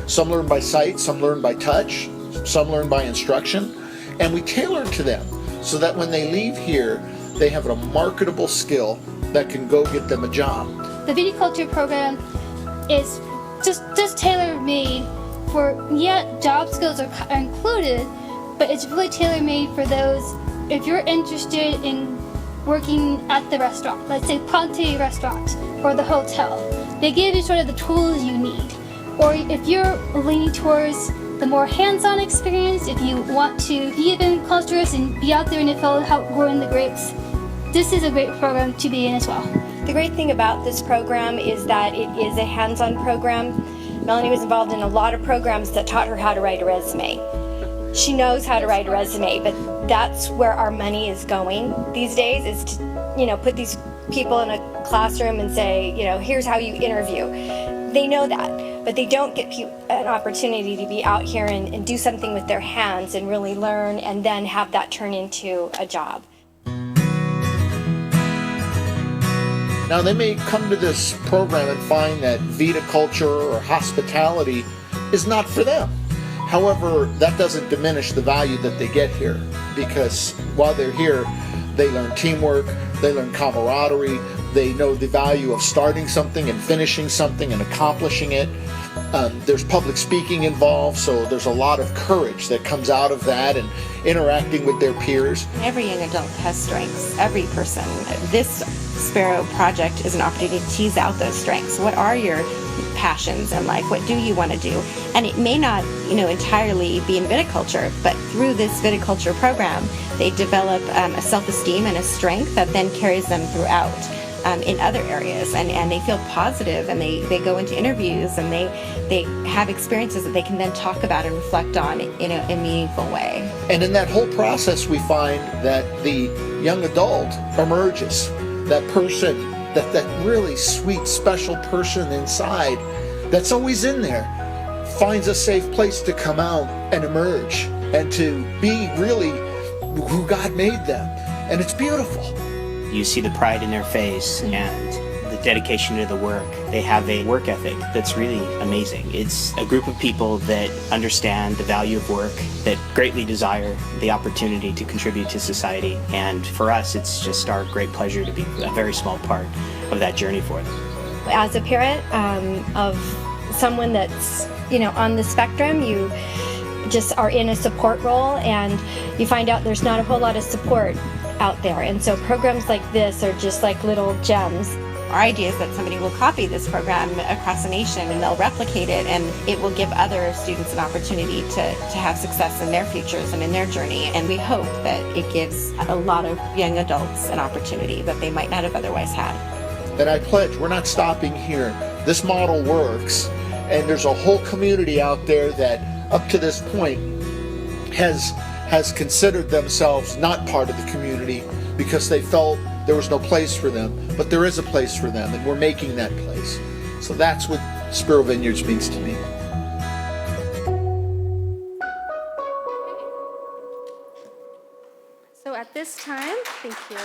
Speaker 19: some learn by sight, some learn by touch, some learn by instruction, and we tailor it to them so that when they leave here, they have a marketable skill that can go get them a job.
Speaker 23: The viticulture program is just tailor-made for, job skills are included, but it's really tailor-made for those, if you're interested in working at the restaurant, let's say Ponte Restaurant or the hotel, they give you sort of the tools you need. Or if you're leaning towards the more hands-on experience, if you want to be in clusters and be out there in the field help growing the grapes, this is a great program to be in as well.
Speaker 24: The great thing about this program is that it is a hands-on program. Melanie was involved in a lot of programs that taught her how to write a resume. She knows how to write a resume, but that's where our money is going these days, is to, put these people in a classroom and say, here's how you interview. They know that, but they don't get an opportunity to be out here and do something with their hands and really learn and then have that turn into a job.
Speaker 19: Now, they may come to this program and find that viticulture or hospitality is not for them. However, that doesn't diminish the value that they get here, because while they're here, they learn teamwork, they learn camaraderie, they know the value of starting something and finishing something and accomplishing it. There's public speaking involved, so there's a lot of courage that comes out of that and interacting with their peers.
Speaker 6: Every young adult has strengths, every person. This Sparrow project is an opportunity to tease out those strengths. What are your passions in life? What do you want to do? And it may not, entirely be in viticulture, but through this viticulture program, they develop a self-esteem and a strength that then carries them throughout in other areas, and they feel positive, and they go into interviews, and they have experiences that they can then talk about and reflect on in a meaningful way.
Speaker 19: And in that whole process, we find that the young adult emerges, that person, that really sweet, special person inside that's always in there, finds a safe place to come out and emerge and to be really who God made them. And it's beautiful.
Speaker 7: You see the pride in their face and the dedication to the work. They have a work ethic that's really amazing. It's a group of people that understand the value of work, that greatly desire the opportunity to contribute to society. And for us, it's just our great pleasure to be a very small part of that journey for them.
Speaker 24: As a parent of someone that's, on the spectrum, you just are in a support role, and you find out there's not a whole lot of support out there. And so programs like this are just like little gems.
Speaker 6: Our idea is that somebody will copy this program across the nation, and they'll replicate it, and it will give other students an opportunity to have success in their futures and in their journey. And we hope that it gives a lot of young adults an opportunity that they might not have otherwise had.
Speaker 19: And I pledge, we're not stopping here. This model works, and there's a whole community out there that up to this point has considered themselves not part of the community because they felt there was no place for them. But there is a place for them, and we're making that place. So that's what Sparrow Vineyards means to me.
Speaker 3: So at this time, thank you.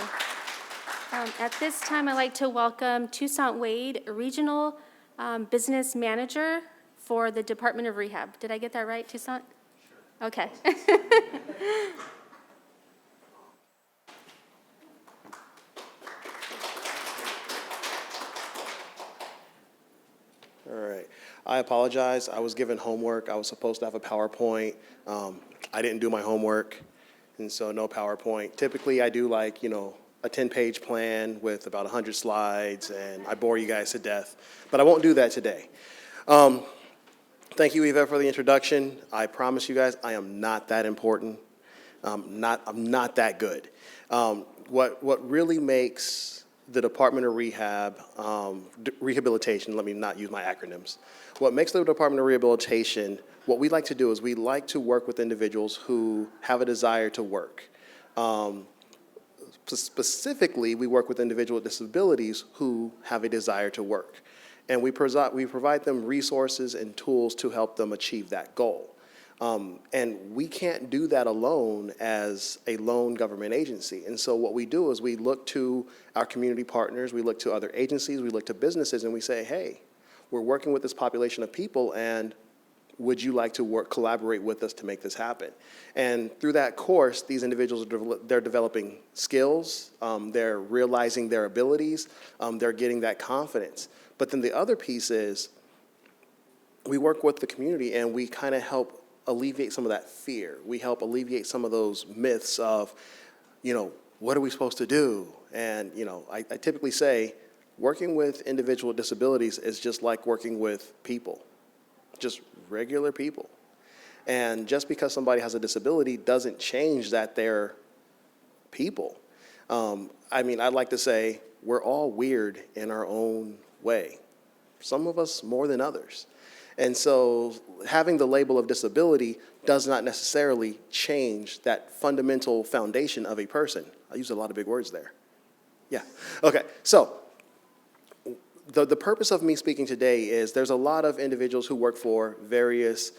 Speaker 3: At this time, I'd like to welcome Toussaint Wade, Regional Business Manager for the Department of Rehab. Did I get that right, Toussaint? Sure. Okay.
Speaker 9: All right. I apologize. I was given homework. I was supposed to have a PowerPoint. I didn't do my homework, and so no PowerPoint. Typically, I do a 10-page plan with about 100 slides, and I bore you guys to death. But I won't do that today. Thank you, Eva, for the introduction. I promise you guys I am not that important. I'm not that good. What really makes the Department of Rehabilitation, let me not use my acronyms. What makes the Department of Rehabilitation, what we like to do is we like to work with individuals who have a desire to work. Specifically, we work with individuals with disabilities who have a desire to work. And we provide them resources and tools to help them achieve that goal. And we can't do that alone as a lone government agency. And so what we do is we look to our community partners, we look to other agencies, we look to businesses, and we say, hey, we're working with this population of people, and would you like to collaborate with us to make this happen? And through that course, these individuals, they're developing skills, they're realizing their abilities, they're getting that confidence. But then the other piece is we work with the community, and we kind of help alleviate some of that fear. We help alleviate some of those myths of, what are we supposed to do? And, I typically say working with individual with disabilities is just like working with people, just regular people. And just because somebody has a disability doesn't change that they're people. I'd like to say we're all weird in our own way. Some of us more than others. And so having the label of disability does not necessarily change that fundamental foundation of a person. I use a lot of big words there. Yeah. Okay. So the purpose of me speaking today is there's a lot of individuals who work for various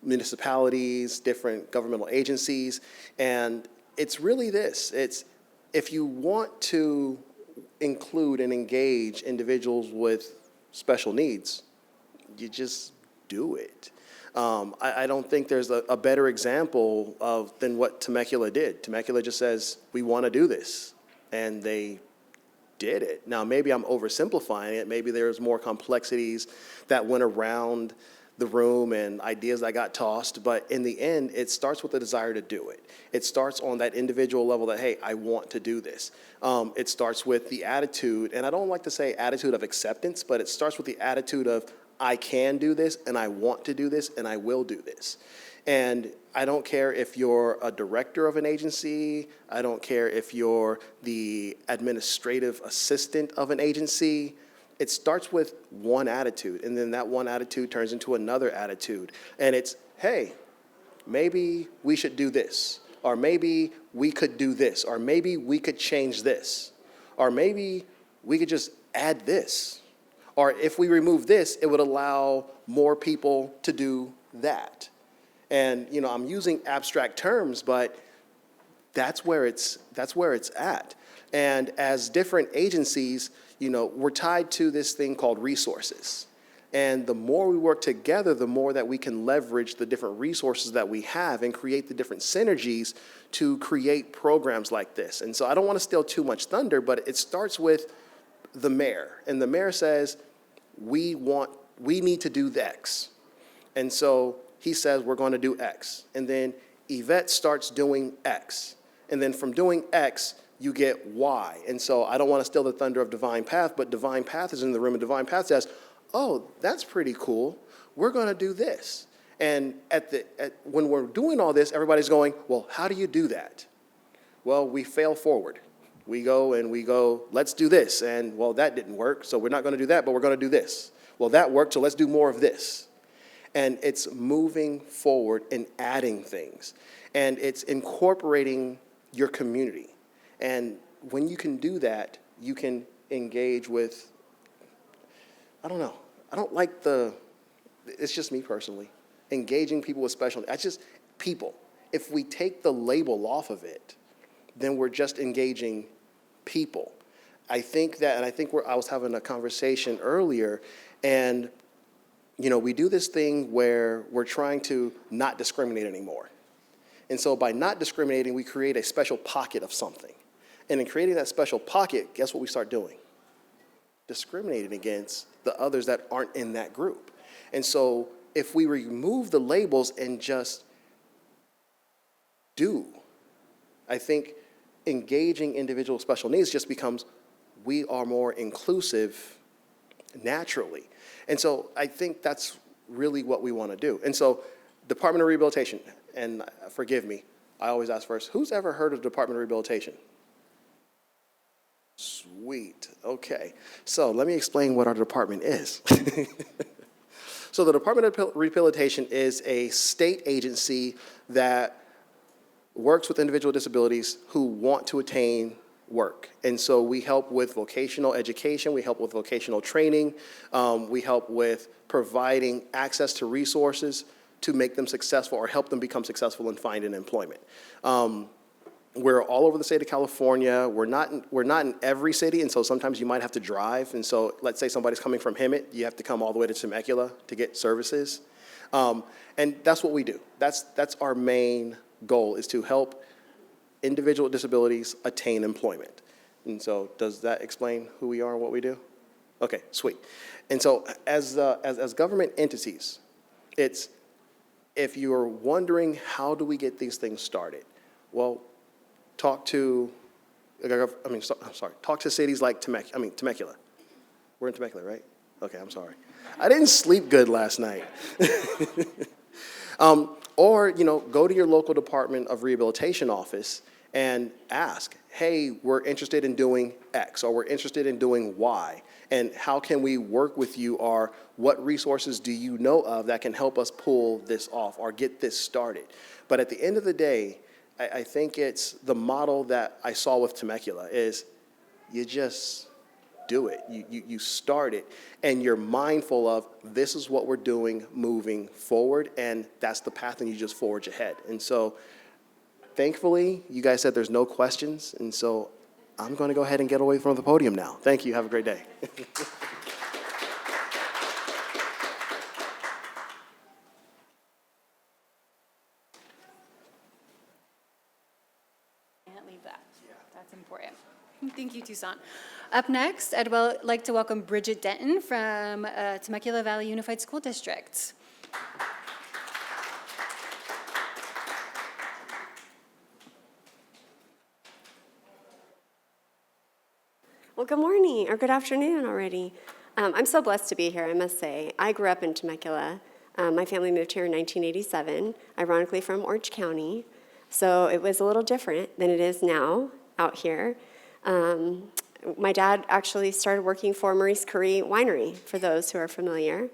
Speaker 9: municipalities, different governmental agencies, and it's really this. It's if you want to include and engage individuals with special needs, you just do it. I don't think there's a better example than what Temecula did. Temecula just says, we want to do this, and they did it. Now, maybe I'm oversimplifying it. Maybe there's more complexities that went around the room and ideas that got tossed, but in the end, it starts with the desire to do it. It starts on that individual level that, hey, I want to do this. It starts with the attitude, and I don't like to say attitude of acceptance, but it starts with the attitude of, I can do this, and I want to do this, and I will do this. And I don't care if you're a director of an agency, I don't care if you're the administrative assistant of an agency. It starts with one attitude, and then that one attitude turns into another attitude. And it's, hey, maybe we should do this, or maybe we could do this, or maybe we could change this, or maybe we could just add this. Or if we remove this, it would allow more people to do that. And, you know, I'm using abstract terms, but that's where it's at. And as different agencies, you know, we're tied to this thing called resources. And the more we work together, the more that we can leverage the different resources that we have and create the different synergies to create programs like this. And so I don't want to steal too much thunder, but it starts with the mayor. And the mayor says, we need to do X. And so he says, we're going to do X. And then Yvette starts doing X. And then from doing X, you get Y. And so I don't want to steal the thunder of Divine Path, but Divine Path is in the room, and Divine Path says, oh, that's pretty cool. We're going to do this. And when we're doing all this, everybody's going, well, how do you do that? Well, we fail forward. We go, let's do this. And, well, that didn't work, so we're not going to do that, but we're going to do this. Well, that worked, so let's do more of this. And it's moving forward and adding things. And it's incorporating your community. And when you can do that, you can engage with, I don't know, I don't like it's just me personally, engaging people with special needs. That's just people. If we take the label off of it, then we're just engaging people. I think I was having a conversation earlier, and you know, we do this thing where we're trying to not discriminate anymore. And so by not discriminating, we create a special pocket of something. And in creating that special pocket, guess what we start doing? Discriminating against the others that aren't in that group. And so if we remove the labels and just do, I think engaging individual special needs just becomes, we are more inclusive naturally. And so I think that's really what we want to do. And so Department of Rehabilitation, and forgive me, I always ask first, who's ever heard of Department of Rehabilitation? Sweet, okay. So let me explain what our department is. So the Department of Rehabilitation is a state agency that works with individual disabilities who want to attain work. And so we help with vocational education, we help with vocational training, we help with providing access to resources to make them successful or help them become successful in finding employment. We're all over the state of California. We're not in every city, and so sometimes you might have to drive. And so let's say somebody's coming from Hemet, you have to come all the way to Temecula to get services. And that's what we do. That's our main goal, is to help individual with disabilities attain employment. And so does that explain who we are and what we do? Okay, sweet. And so as government entities, it's, if you're wondering how do we get these things started, well, talk to cities like Temecula. We're in Temecula, right? Okay, I'm sorry. I didn't sleep good last night. Or, you know, go to your local Department of Rehabilitation office and ask, hey, we're interested in doing X, or we're interested in doing Y, and how can we work with you, or what resources do you know of that can help us pull this off or get this started? But at the end of the day, I think it's the model that I saw with Temecula is you just do it. You start it, and you're mindful of this is what we're doing moving forward, and that's the path, and you just forge ahead. And so, thankfully, you guys said there's no questions, and so I'm going to go ahead and get away from the podium now. Thank you. Have a great day.
Speaker 1: Can't leave that. That's important. Thank you, Tucson. Up next, I'd like to welcome Bridget Denton from Temecula Valley Unified School District.
Speaker 8: Well, good morning, or good afternoon already. I'm so blessed to be here, I must say. I grew up in Temecula. My family moved here in 1987, ironically from Orange County. So it was a little different than it is now out here. My dad actually started working for Maurice Currie Winery, for those who are familiar.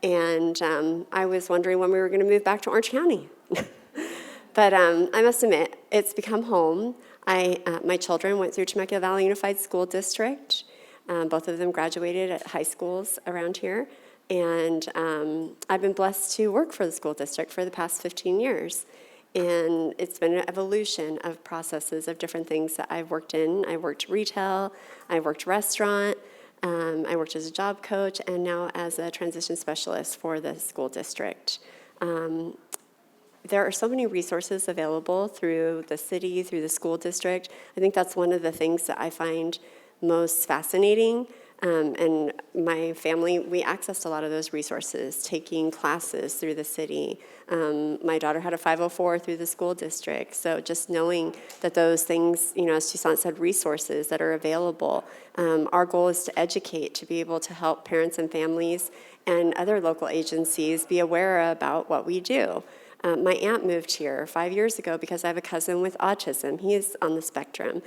Speaker 8: And I was wondering when we were going to move back to Orange County. But I must admit, it's become home. My children went through Temecula Valley Unified School District. Both of them graduated at high schools around here. And I've been blessed to work for the school district for the past 15 years. And it's been an evolution of processes of different things that I've worked in. I worked retail, I worked restaurant, I worked as a job coach, and now as a transition specialist for the school district. There are so many resources available through the city, through the school district. I think that's one of the things that I find most fascinating. And my family, we accessed a lot of those resources, taking classes through the city. My daughter had a 504 through the school district. So just knowing that those things, as Tucson said, resources that are available. Our goal is to educate, to be able to help parents and families and other local agencies be aware about what we do. My aunt moved here 5 years ago because I have a cousin with autism. He is on the spectrum,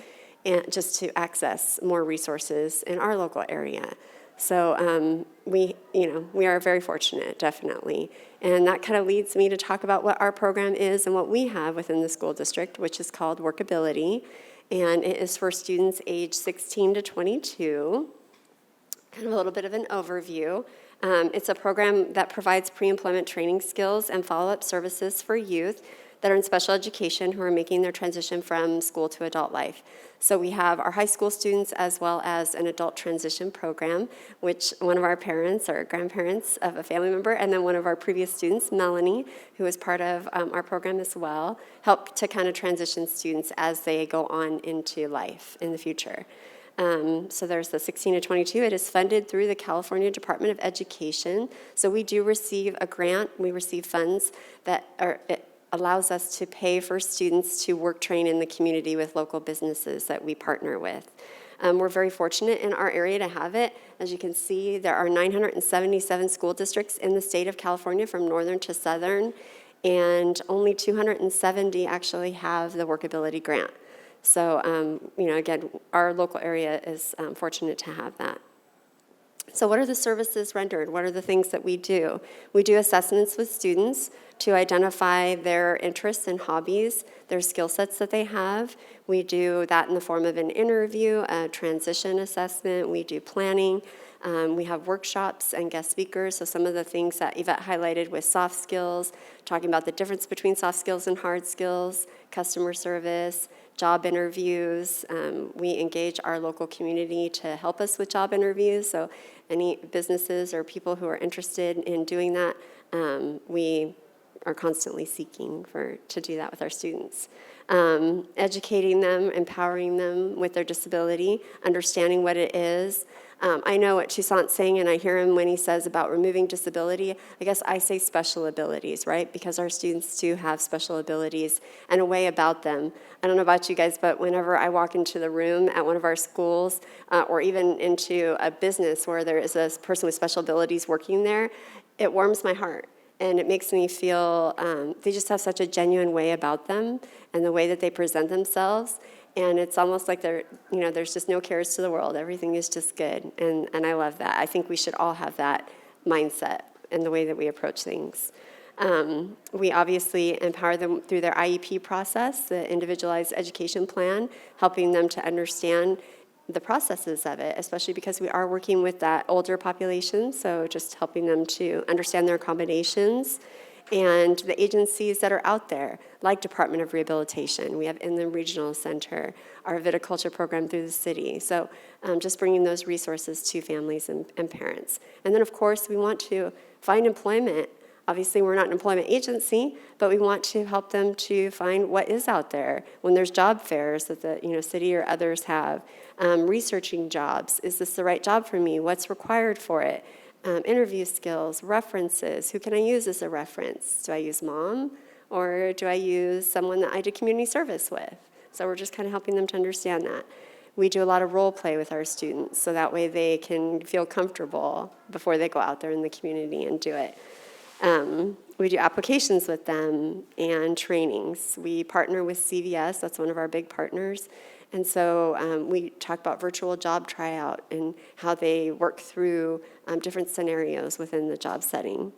Speaker 8: and just to access more resources in our local area. So we are very fortunate, definitely. And that kind of leads me to talk about what our program is and what we have within the school district, which is called Workability. And it is for students age 16 to 22. Kind of a little bit of an overview. It's a program that provides pre-employment training skills and follow-up services for youth that are in special education who are making their transition from school to adult life. So we have our high school students as well as an adult transition program, which one of our parents or grandparents of a family member, and then one of our previous students, Melanie, who is part of our program as well, help to kind of transition students as they go on into life in the future. So there's the 16 to 22. It is funded through the California Department of Education. So we do receive a grant. We receive funds that it allows us to pay for students to work train in the community with local businesses that we partner with. We're very fortunate in our area to have it. As you can see, there are 977 school districts in the state of California from northern to southern, and only 270 actually have the Workability grant. So, again, our local area is fortunate to have that. So what are the services rendered? What are the things that we do? We do assessments with students to identify their interests and hobbies, their skill sets that they have. We do that in the form of an interview, a transition assessment. We do planning. We have workshops and guest speakers. So some of the things that Yvette highlighted with soft skills, talking about the difference between soft skills and hard skills, customer service, job interviews. We engage our local community to help us with job interviews. So any businesses or people who are interested in doing that, we are constantly seeking to do that with our students. Educating them, empowering them with their disability, understanding what it is. I know what Toussaint's saying, and I hear him when he says about removing disability. I guess I say special abilities, right? Because our students do have special abilities and a way about them. I don't know about you guys, but whenever I walk into the room at one of our schools or even into a business where there is a person with special abilities working there, it warms my heart. And it makes me feel they just have such a genuine way about them and the way that they present themselves. And it's almost like there's just no cares to the world. Everything is just good. And I love that. I think we should all have that mindset in the way that we approach things. We obviously empower them through their IEP process, the Individualized Education Plan, helping them to understand the processes of it, especially because we are working with that older population, so just helping them to understand their accommodations. And the agencies that are out there, like Department of Rehabilitation, we have Inland Regional Center, our viticulture program through the city. So just bringing those resources to families and parents. And then, of course, we want to find employment. Obviously, we're not an employment agency, but we want to help them to find what is out there. When there's job fairs that the city or others have, researching jobs. Is this the right job for me? What's required for it? Interview skills, references. Who can I use as a reference? Do I use mom, or do I use someone that I did community service with? So we're just kind of helping them to understand that. We do a lot of role play with our students, so that way they can feel comfortable before they go out there in the community and do it. We do applications with them and trainings. We partner with CVS, that's one of our big partners. And so we talk about virtual job tryout and how they work through different scenarios within the job setting.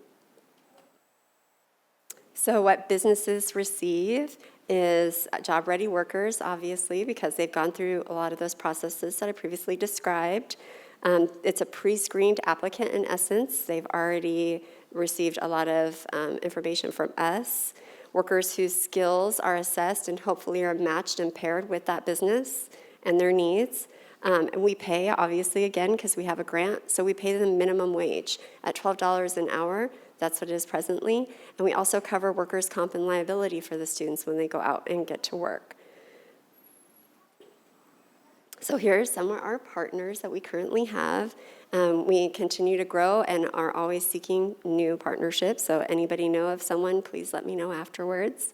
Speaker 8: So what businesses receive is job-ready workers, obviously, because they've gone through a lot of those processes that I previously described. It's a pre-screened applicant in essence. They've already received a lot of information from us. Workers whose skills are assessed and hopefully are matched and paired with that business and their needs. And we pay, obviously, again, because we have a grant, so we pay them minimum wage at $12 an hour. That's what it is presently. And we also cover workers' comp and liability for the students when they go out and get to work. So here are some of our partners that we currently have. We continue to grow and are always seeking new partnerships. So anybody know of someone, please let me know afterwards.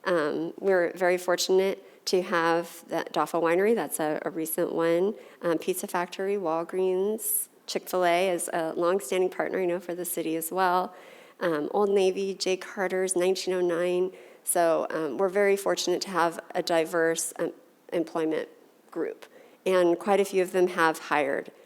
Speaker 8: We're very fortunate to have the Daffo Winery, that's a recent one. Pizza Factory, Walgreens, Chick-fil-A is a longstanding partner, for the city as well. Old Navy, J. Carter's, 1909. So we're very fortunate to have a diverse employment group. And quite a few of them have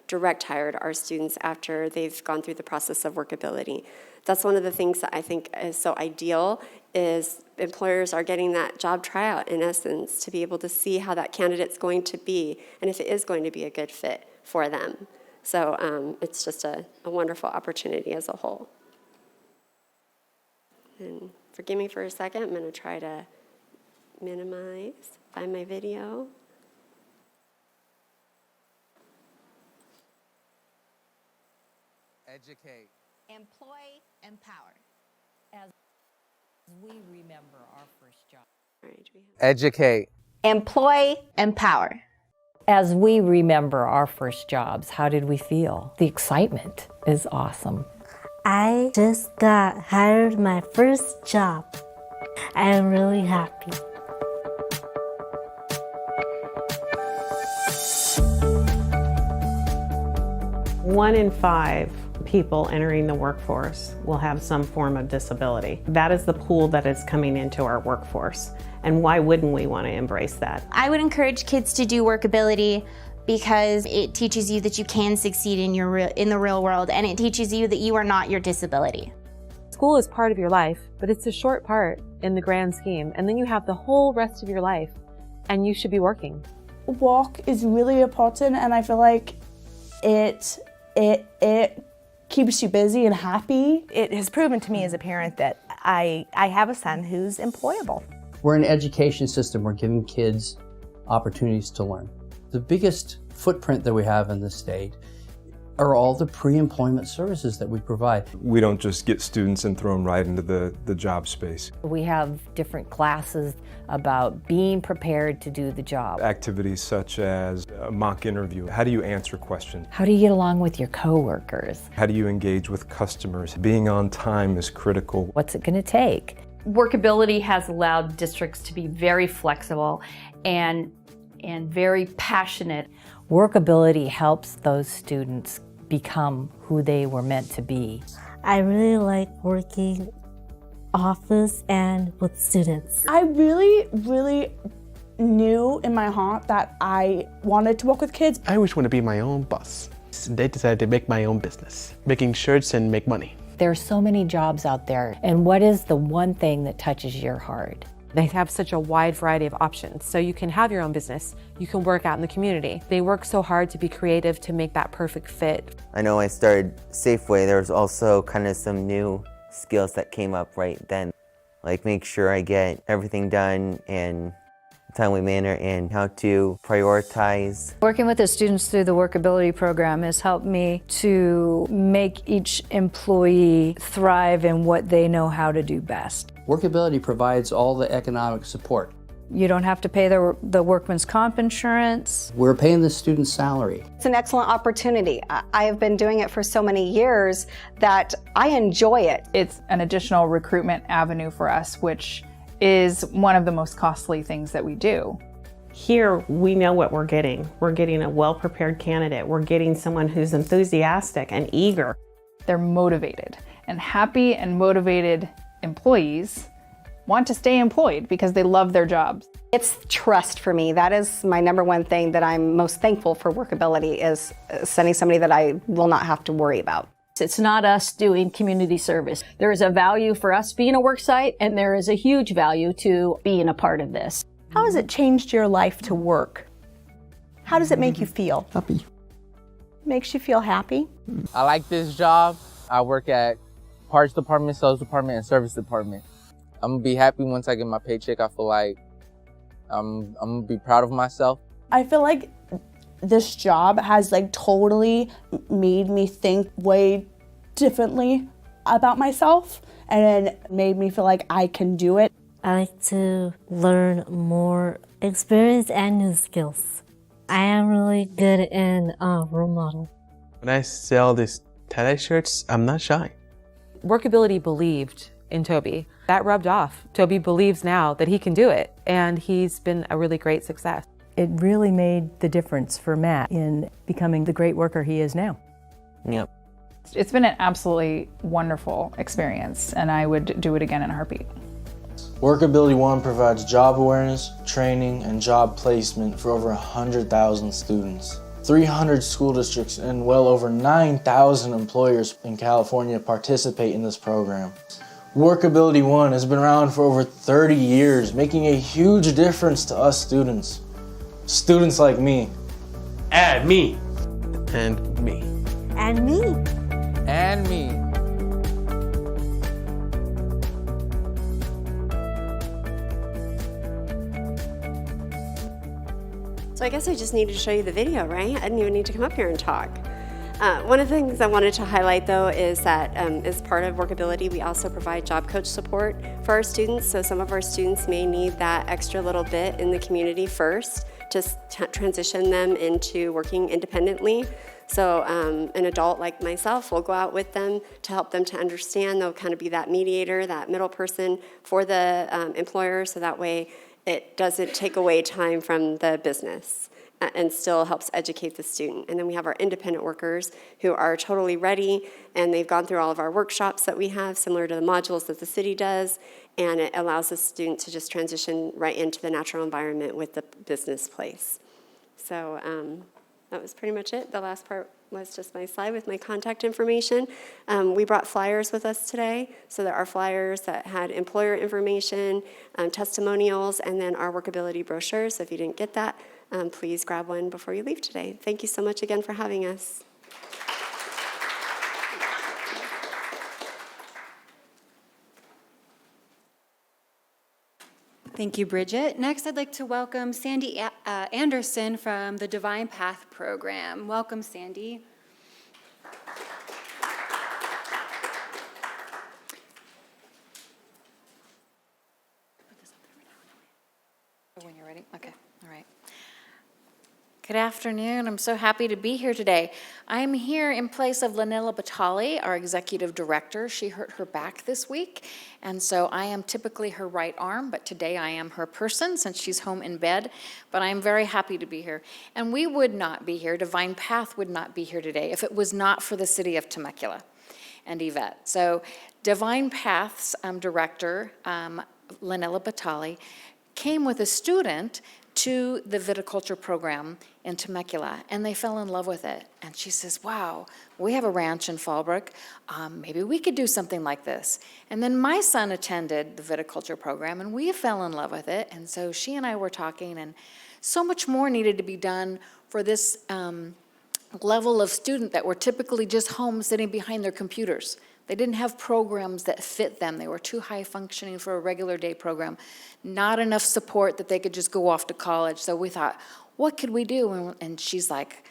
Speaker 8: direct hired our students after they've gone through the process of workability. That's one of the things that I think is so ideal, is employers are getting that job tryout, in essence, to be able to see how that candidate's going to be and if it is going to be a good fit for them. So it's just a wonderful opportunity as a whole. And forgive me for a second, I'm going to try to find my video.
Speaker 10: Educate. Employ, empower. As we remember our first job. Educate. Employ, empower.
Speaker 11: As we remember our first jobs, how did we feel? The excitement is awesome.
Speaker 12: I just got hired my first job. I am really happy.
Speaker 13: One in 5 people entering the workforce will have some form of disability. That is the pool that is coming into our workforce. And why wouldn't we want to embrace that?
Speaker 25: I would encourage kids to do workability because it teaches you that you can succeed in the real world, and it teaches you that you are not your disability.
Speaker 26: School is part of your life, but it's a short part in the grand scheme, and then you have the whole rest of your life, and you should be working.
Speaker 27: Work is really important, and I feel like it keeps you busy and happy.
Speaker 28: It has proven to me as a parent that I have a son who's employable.
Speaker 29: We're an education system. We're giving kids opportunities to learn. The biggest footprint that we have in the state are all the pre-employment services that we provide.
Speaker 30: We don't just get students and throw them right into the job space.
Speaker 11: We have different classes about being prepared to do the job.
Speaker 30: Activities such as a mock interview. How do you answer questions?
Speaker 11: How do you get along with your coworkers?
Speaker 30: How do you engage with customers? Being on time is critical.
Speaker 11: What's it going to take?
Speaker 31: Workability has allowed districts to be very flexible and very passionate.
Speaker 11: Workability helps those students become who they were meant to be.
Speaker 12: I really like working office and with students.
Speaker 27: I really knew in my heart that I wanted to work with kids.
Speaker 32: I always want to be my own boss. They decided to make my own business, making shirts and make money.
Speaker 11: There are so many jobs out there, and what is the one thing that touches your heart?
Speaker 26: They have such a wide variety of options. So you can have your own business, you can work out in the community. They work so hard to be creative to make that perfect fit.
Speaker 2: I know I started Safeway, there was also kind of some new skills that came up right then. Like make sure I get everything done in a timely manner and how to prioritize.
Speaker 4: Working with the students through the workability program has helped me to make each employee thrive in what they know how to do best.
Speaker 29: Workability provides all the economic support.
Speaker 4: You don't have to pay the workman's comp insurance.
Speaker 29: We're paying the student's salary.
Speaker 5: It's an excellent opportunity. I have been doing it for so many years that I enjoy it.
Speaker 14: It's an additional recruitment avenue for us, which is one of the most costly things that we do.
Speaker 13: Here, we know what we're getting. We're getting a well-prepared candidate. We're getting someone who's enthusiastic and eager.
Speaker 14: They're motivated, and happy and motivated employees want to stay employed because they love their jobs.
Speaker 5: It's trust for me. That is my number one thing that I'm most thankful for workability, is sending somebody that I will not have to worry about.
Speaker 15: It's not us doing community service. There is a value for us being a work site, and there is a huge value to being a part of this.
Speaker 28: How has it changed your life to work? How does it make you feel?
Speaker 32: Happy.
Speaker 28: Makes you feel happy?
Speaker 16: I like this job. I work at parts department, sales department, and service department. I'm gonna be happy once I get my paycheck. I feel like I'm gonna be proud of myself.
Speaker 27: I feel like this job has like totally made me think way differently about myself and made me feel like I can do it.
Speaker 12: I like to learn more experience and new skills. I am really good in role model.
Speaker 32: When I sell these tie-dye shirts, I'm not shy.
Speaker 26: Workability believed in Toby. That rubbed off. Toby believes now that he can do it, and he's been a really great success.
Speaker 11: It really made the difference for Matt in becoming the great worker he is now.
Speaker 2: Yep.
Speaker 14: It's been an absolutely wonderful experience, and I would do it again in a heartbeat.
Speaker 17: Workability One provides job awareness, training, and job placement for over 100,000 students. 300 school districts and well over 9,000 employers in California participate in this program. Workability One has been around for over 30 years, making a huge difference to us students. Students like me.
Speaker 32: And me. And me.
Speaker 12: And me.
Speaker 16: And me.
Speaker 8: So I guess I just needed to show you the video, right? I didn't even need to come up here and talk. One of the things I wanted to highlight though is that as part of Workability, we also provide job coach support for our students. So some of our students may need that extra little bit in the community first to transition them into working independently. So an adult like myself will go out with them to help them to understand. They'll kind of be that mediator, that middle person for the employer, so that way it doesn't take away time from the business and still helps educate the student. And then we have our independent workers who are totally ready, and they've gone through all of our workshops that we have, similar to the modules that the city does, and it allows the student to just transition right into the natural environment with the business place. So that was pretty much it. The last part was just my slide with my contact information. We brought flyers with us today, so there are flyers that had employer information, testimonials, and then our workability brochure. So if you didn't get that, please grab one before you leave today. Thank you so much again for having us.
Speaker 1: Thank you, Bridget. Next, I'd like to welcome Sandy Anderson from the Divine Path program. Welcome, Sandy.
Speaker 18: When you're ready? Okay, all right. Good afternoon. I'm so happy to be here today. I am here in place of Lanella Batali, our executive director. She hurt her back this week, and so I am typically her right arm, but today I am her person since she's home in bed. But I am very happy to be here. And we would not be here, Divine Path would not be here today if it was not for the city of Temecula and Yvette. So Divine Path's director, Lanella Batali, came with a student to the viticulture program in Temecula, and they fell in love with it. And she says, wow, we have a ranch in Fallbrook. Maybe we could do something like this. And then my son attended the viticulture program, and we fell in love with it. And so she and I were talking, and so much more needed to be done for this level of student that were typically just home sitting behind their computers. They didn't have programs that fit them. They were too high functioning for a regular day program. Not enough support that they could just go off to college. So we thought, what could we do? And she's like,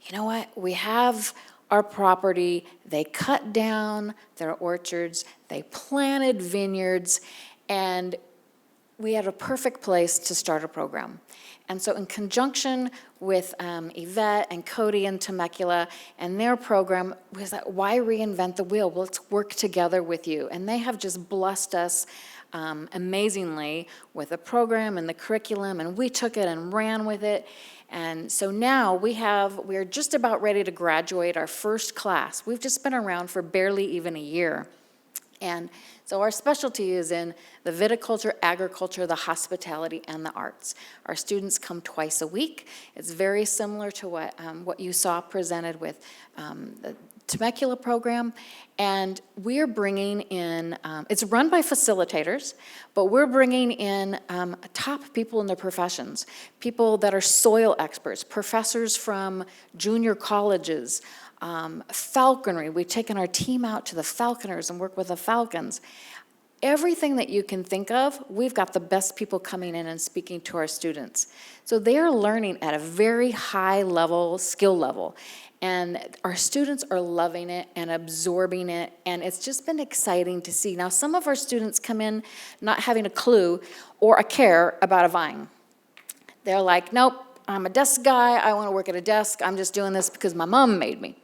Speaker 18: you know what? We have our property. They cut down their orchards. They planted vineyards. And we had a perfect place to start a program. And so in conjunction with Yvette and Cody and Temecula and their program, was like, why reinvent the wheel? Well, let's work together with you. And they have just blessed us amazingly with the program and the curriculum, and we took it and ran with it. And so now we're just about ready to graduate our first class. We've just been around for barely even a year. And so our specialty is in the viticulture, agriculture, the hospitality, and the arts. Our students come twice a week. It's very similar to what you saw presented with the Temecula program. And we're bringing in, it's run by facilitators, but we're bringing in top people in their professions, people that are soil experts, professors from junior colleges, falconry. We've taken our team out to the falconers and work with the falcons. Everything that you can think of, we've got the best people coming in and speaking to our students. So they're learning at a very high level, skill level. And our students are loving it and absorbing it, and it's just been exciting to see. Now, some of our students come in not having a clue or a care about a vine. They're like, nope, I'm a desk guy, I want to work at a desk, I'm just doing this because my mom made me.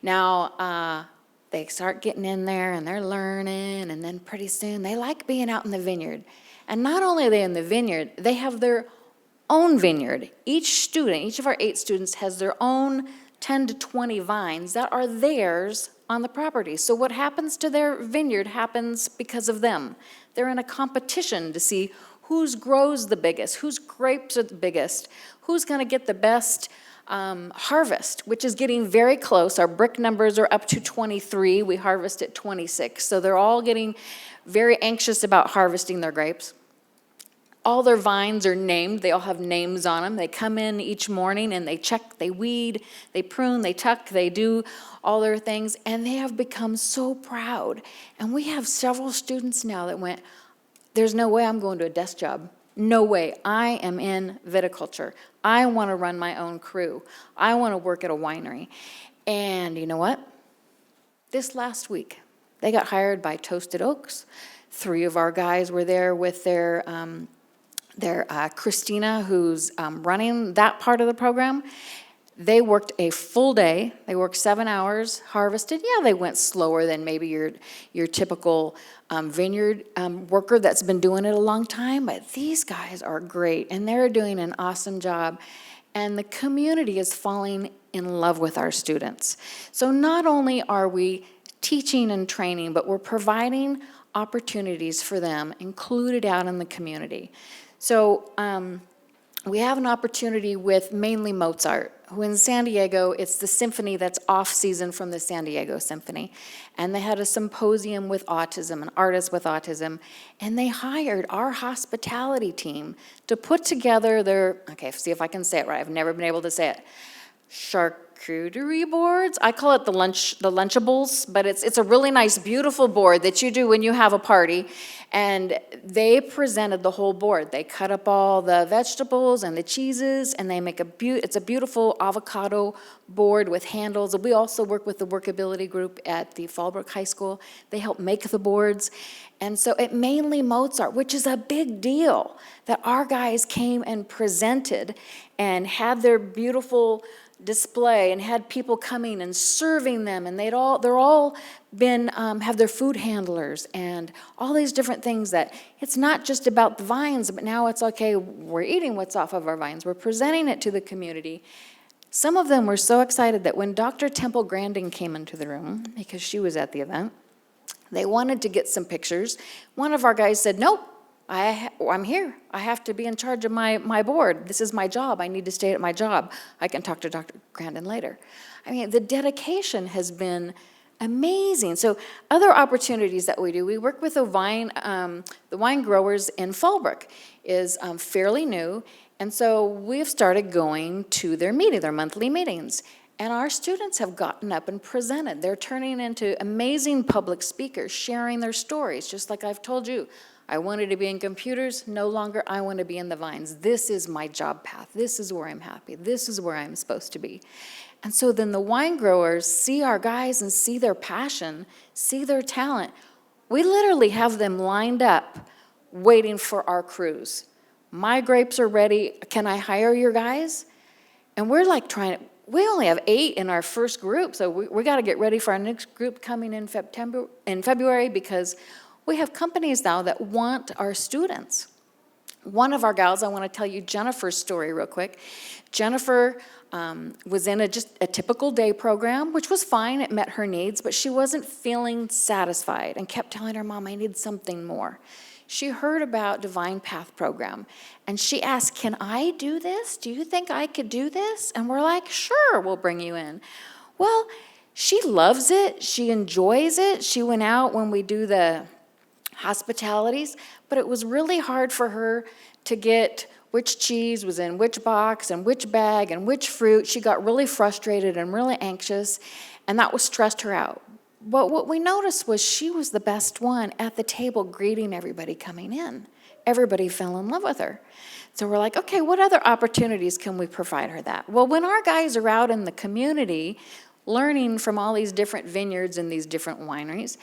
Speaker 18: Now, they start getting in there and they're learning, and then pretty soon they like being out in the vineyard. And not only are they in the vineyard, they have their own vineyard. Each student, each of our 8 students has their own 10 to 20 vines that are theirs on the property. So what happens to their vineyard happens because of them. They're in a competition to see whose grows the biggest, whose grapes are the biggest, who's going to get the best harvest, which is getting very close. Our brick numbers are up to 23. We harvest at 26. So they're all getting very anxious about harvesting their grapes. All their vines are named. They all have names on them. They come in each morning and they check, they weed, they prune, they tuck, they do all their things, and they have become so proud. And we have several students now that went, there's no way I'm going to a desk job. No way. I am in viticulture. I want to run my own crew. I want to work at a winery. And you know what? This last week, they got hired by Toasted Oaks. 3 of our guys were there with their Christina, who's running that part of the program. They worked a full day. They worked 7 hours, harvested. Yeah, they went slower than maybe your typical vineyard worker that's been doing it a long time, but these guys are great, and they're doing an awesome job. And the community is falling in love with our students. So not only are we teaching and training, but we're providing opportunities for them included out in the community. So we have an opportunity with mainly Mozart, who in San Diego, it's the symphony that's off-season from the San Diego Symphony. And they had a symposium with autism, and artists with autism, and they hired our hospitality team to put together their, okay, see if I can say it right, I've never been able to say it, charcuterie boards. I call it the Lunchables, but it's a really nice, beautiful board that you do when you have a party. And they presented the whole board. They cut up all the vegetables and the cheeses, and they make it's a beautiful avocado board with handles. We also work with the workability group at the Fallbrook High School. They help make the boards. And so it mainly Mozart, which is a big deal, that our guys came and presented and had their beautiful display and had people coming and serving them, and they're all been have their food handlers and all these different things. That it's not just about the vines, but now it's okay, we're eating what's off of our vines, we're presenting it to the community. Some of them were so excited that when Dr. Temple Grandin came into the room, because she was at the event, they wanted to get some pictures. One of our guys said, nope, I'm here. I have to be in charge of my board. This is my job. I need to stay at my job. I can talk to Dr. Grandin later. I mean, the dedication has been amazing. So other opportunities that we do, we work with the wine growers in Fallbrook is fairly new. And so we've started going to their monthly meetings. And our students have gotten up and presented. They're turning into amazing public speakers, sharing their stories, just like I've told you. I wanted to be in computers, no longer I want to be in the vines. This is my job path. This is where I'm happy. This is where I'm supposed to be. And so then the wine growers see our guys and see their passion, see their talent. We literally have them lined up waiting for our crews. My grapes are ready. Can I hire your guys? And we're like we only have 8 in our first group, so we got to get ready for our next group coming in February because we have companies now that want our students. One of our gals, I want to tell you Jennifer's story real quick. Jennifer was in just a typical day program, which was fine. It met her needs, but she wasn't feeling satisfied and kept telling her mom, I need something more. She heard about Divine Path program, and she asked, can I do this? Do you think I could do this? And we're like, sure, we'll bring you in. Well, she loves it. She enjoys it. She went out when we do the hospitalities, but it was really hard for her to get which cheese was in which box and which bag and which fruit. She got really frustrated and really anxious, and that stressed her out. But what we noticed was she was the best one at the table greeting everybody coming in. Everybody fell in love with her. So we're like, okay, what other opportunities can we provide her that? Well, when our guys are out in the community learning from all these different vineyards and these different wineries,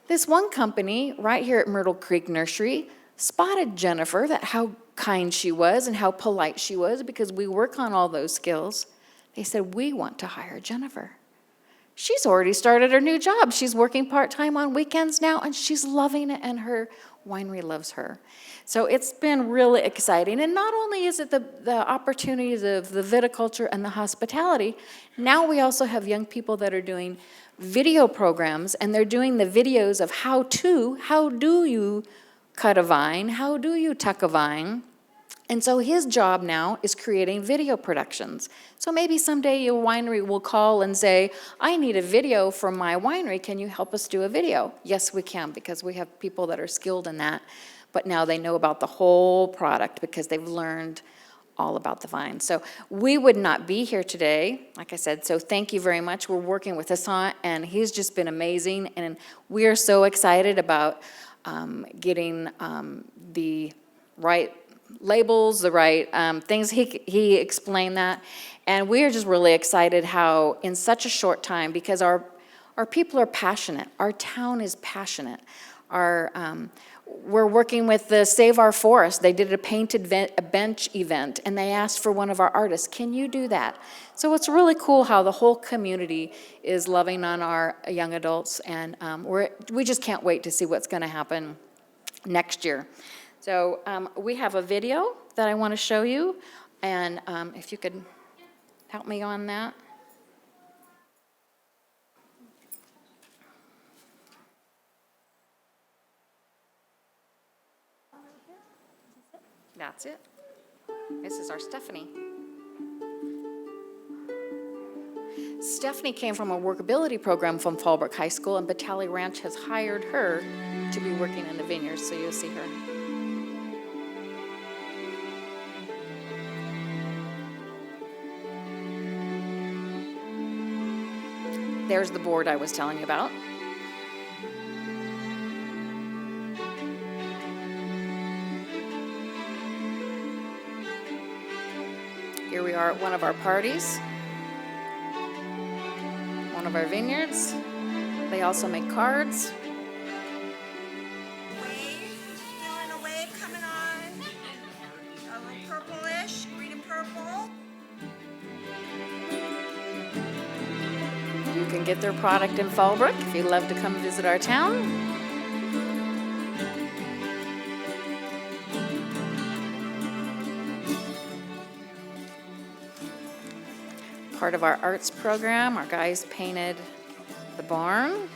Speaker 18: this one company right here at Myrtle Creek Nursery spotted Jennifer, that how kind she was and how polite she was, because we work on all those skills. They said, we want to hire Jennifer. She's already started her new job. She's working part-time on weekends now, and she's loving it, and her winery loves her. So it's been really exciting. And not only is it the opportunities of the viticulture and the hospitality, now we also have young people that are doing video programs, and they're doing the videos of how do you cut a vine, how do you tuck a vine. And so his job now is creating video productions. So maybe someday your winery will call and say, I need a video from my winery. Can you help us do a video? Yes, we can, because we have people that are skilled in that. But now they know about the whole product because they've learned all about the vine. So we would not be here today, like I said, so thank you very much. We're working with Hassan, and he's just been amazing. And we are so excited about getting the right labels, the right things. He explained that. And we are just really excited how in such a short time, because our people are passionate. Our town is passionate. We're working with the Save Our Forest. They did a painted bench event, and they asked for one of our artists. Can you do that? So it's really cool how the whole community is loving on our young adults, and we just can't wait to see what's going to happen next year. So we have a video that I want to show you, and if you could help me on that. That's it. This is our Stephanie. Stephanie came from a workability program from Fallbrook High School, and Batali Ranch has hired her to be working in the vineyards, so you'll see her. There's the board I was telling you about. Here we are at one of our parties, one of our vineyards. They also make cards.
Speaker 3: Feeling a wave coming on. A little purplish, green and purple.
Speaker 18: You can get their product in Fallbrook if you'd love to come visit our town. Part of our arts program, our guys painted the barn.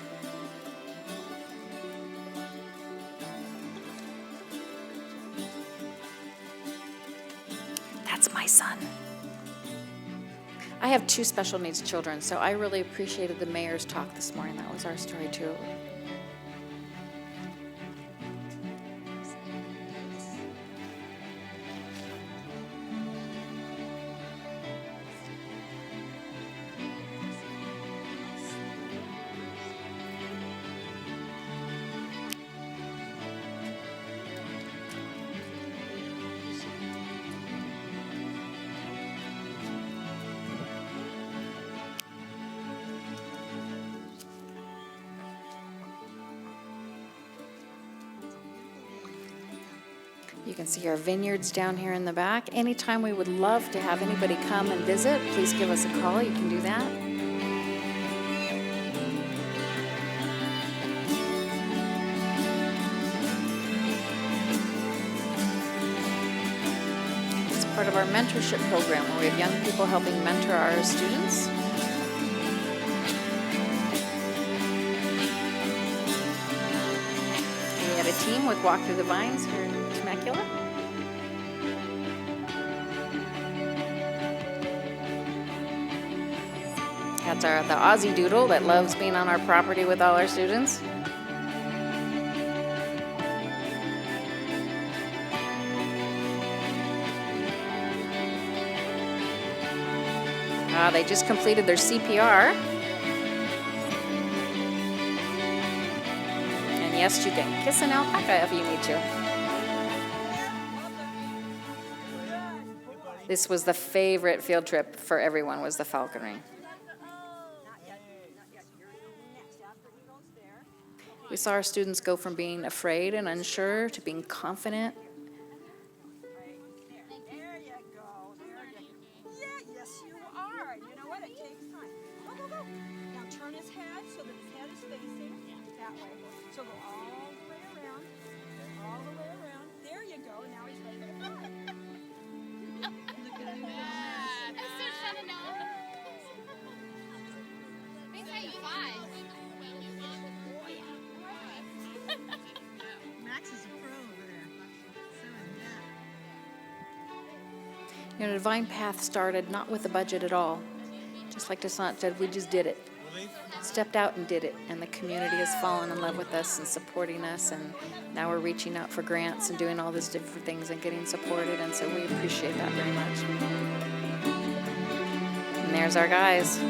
Speaker 18: my son. I have 2 special needs children, so I really appreciated the mayor's talk this morning. That was our story too. You can see our vineyards down here in the back. Anytime we would love to have anybody come and visit, please give us a call. You can do that. It's part of our mentorship program where we have young people helping mentor our students. We had a team with Walk Through the Vines here in Temecula. That's the Aussie Doodle that loves being on our property with all our students. They just completed their CPR. And yes, you can kiss an alpaca if you need to. This was the favorite field trip for everyone, was the falconry. We saw our students go from being afraid and unsure to being confident. You know, Divine Path started not with a budget at all. Just like Desant said, we just did it. Stepped out and did it. And the community has fallen in love with us and supporting us. And now we're reaching out for grants and doing all these different things and getting supported. And so we appreciate that very much. And there's our guys.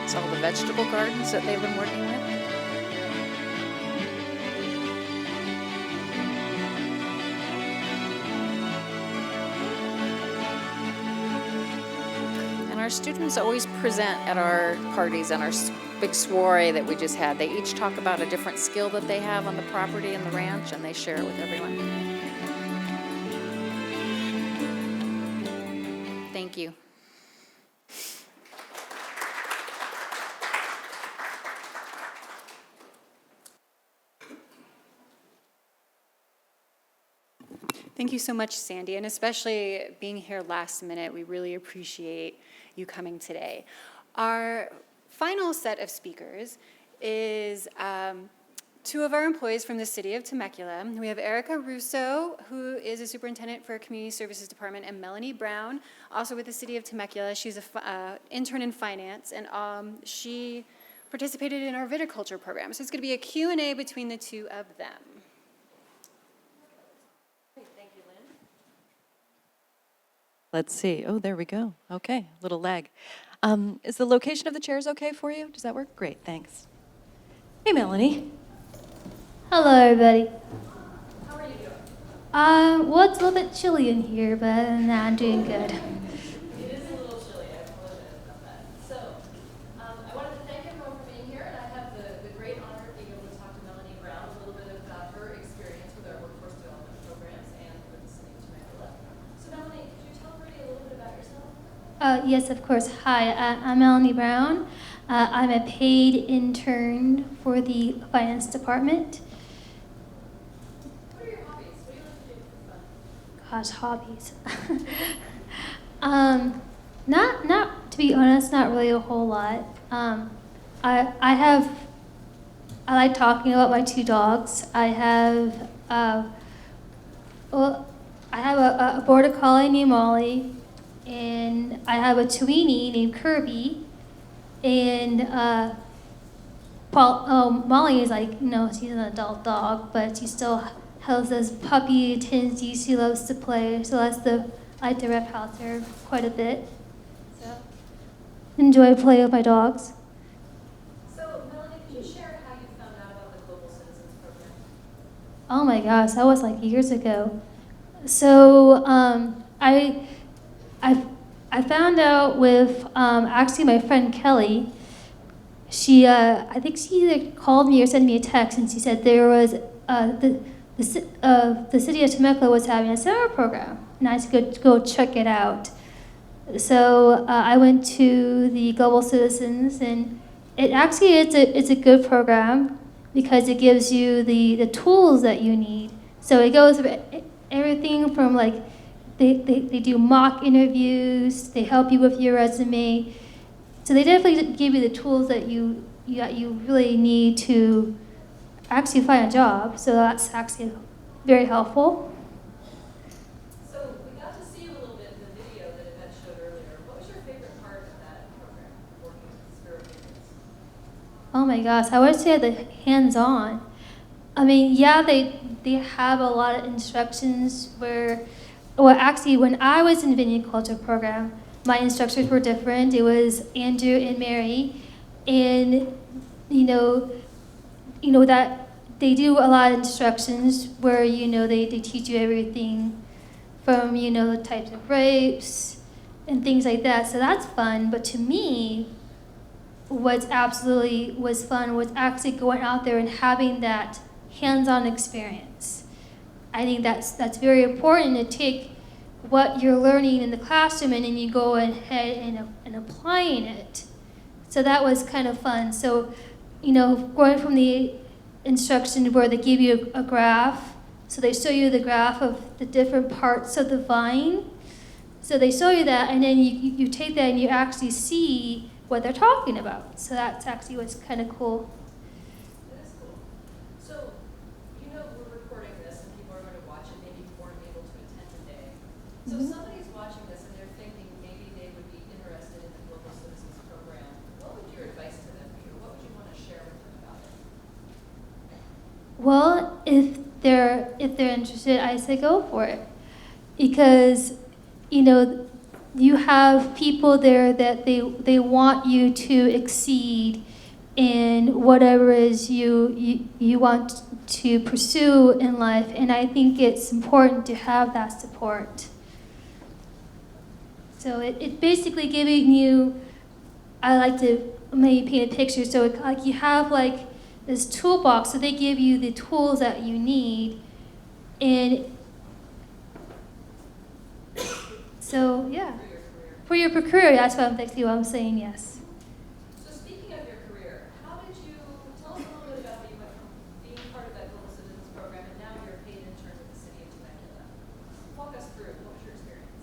Speaker 18: It's all the vegetable gardens that they've been working with. And our students always present at our parties and our big soiree that we just had. They each talk about a different skill that they have on the property and the ranch, and they share it with everyone. Thank you.
Speaker 1: Thank you so much, Sandy, and especially being here last minute. We really appreciate you coming today. Our final set of speakers is 2 of our employees from the city of Temecula. We have Erica Russo, who is a superintendent for Community Services Department, and Melanie Brown, also with the city of Temecula. She's an intern in finance, and she participated in our viticulture program. So it's going to be a Q&A between the 2 of them.
Speaker 6: Let's see. Oh, there we go. Okay, little lag. Is the location of the chairs okay for you? Does that work? Great, thanks. Hey, Melanie.
Speaker 7: Hello, everybody. How are you doing? Well, it's a little bit chilly in here, but other than that, I'm doing good. Yes, of course. Hi, I'm Melanie Brown. I'm a paid intern for the finance department.
Speaker 6: What are your hobbies? What do you like to do for fun?
Speaker 7: Gosh, hobbies. Not to be honest, not really a whole lot. I like talking about my two dogs. I have a border collie named Molly, and I have a tweenie named Kirby, and Molly is like, she's an adult dog, but she still has those puppy tendencies. She loves to play, so I like to rep house her quite a bit. So enjoy playing with my dogs.
Speaker 6: So, Melanie, could you share how you found out about the Global Citizens Program?
Speaker 7: Oh my gosh, that was like years ago. So I found out with actually my friend Kelly. She I think she either called me or sent me a text, and she said there was the city of Temecula was having a summer program, and I should go check it out. So I went to the Global Citizens, and it actually it's a good program because it gives you the tools that you need. So it goes through everything from like they do mock interviews, they help you with your resume. So they definitely give you the tools that you really need to actually find a job. So that's actually very helpful.
Speaker 6: So we got to see a little bit in the video that Yvette showed earlier. What was your favorite part of that program, working with Spirit Agents?
Speaker 7: Oh my gosh, I would say the hands-on. I mean, yeah, they have a lot of instructions well, actually, when I was in viniculture program, my instructors were different. It was Andrew and Mary, and you know that they do a lot of instructions where they teach you everything from the types of grapes and things like that. So that's fun. But to me, what absolutely was fun was actually going out there and having that hands-on experience. I think that's very important to take what you're learning in the classroom and then you go ahead and applying it. So that was kind of fun. So, going from the instruction where they give you a graph, so they show you the graph of the different parts of the vine. So they show you that, and then you take that and you actually see what they're talking about. So that's actually what's kind of cool.
Speaker 6: That is cool. So, we're recording this and people are going to watch it. Maybe weren't able to attend today. So if somebody's watching this and they're thinking maybe they would be interested in the Global Citizens Program, what would your advice to them be, or what would you want to share with them about it?
Speaker 7: Well, if they're interested, I say go for it, because you have people there that they want you to exceed in whatever it is you want to pursue in life, and I think it's important to have that support. So it basically giving you, I like to maybe paint a picture, so like you have like this toolbox, so they give you the tools that you need, and so yeah, for your career, that's what I'm saying, yes.
Speaker 6: So speaking of your career, how did you, tell us a little bit about how you went from being part of that Global Citizens Program and now you're a paid intern with the city of Temecula. Walk us through it. What was your experience?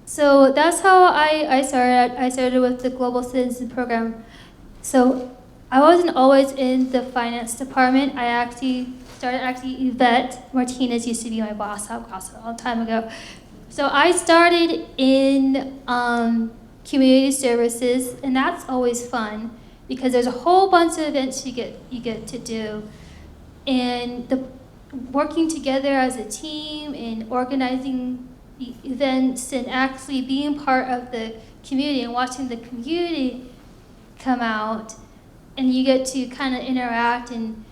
Speaker 7: So that's how I started. I started with the Global Citizens Program. So I wasn't always in the finance department. I actually started, Yvette Martinez used to be my boss a long time ago. So I started in community services, and that's always fun because there's a whole bunch of events you get to do, and working together as a team and organizing the events and actually being part of the community and watching the community come out, and you get to kind of interact, and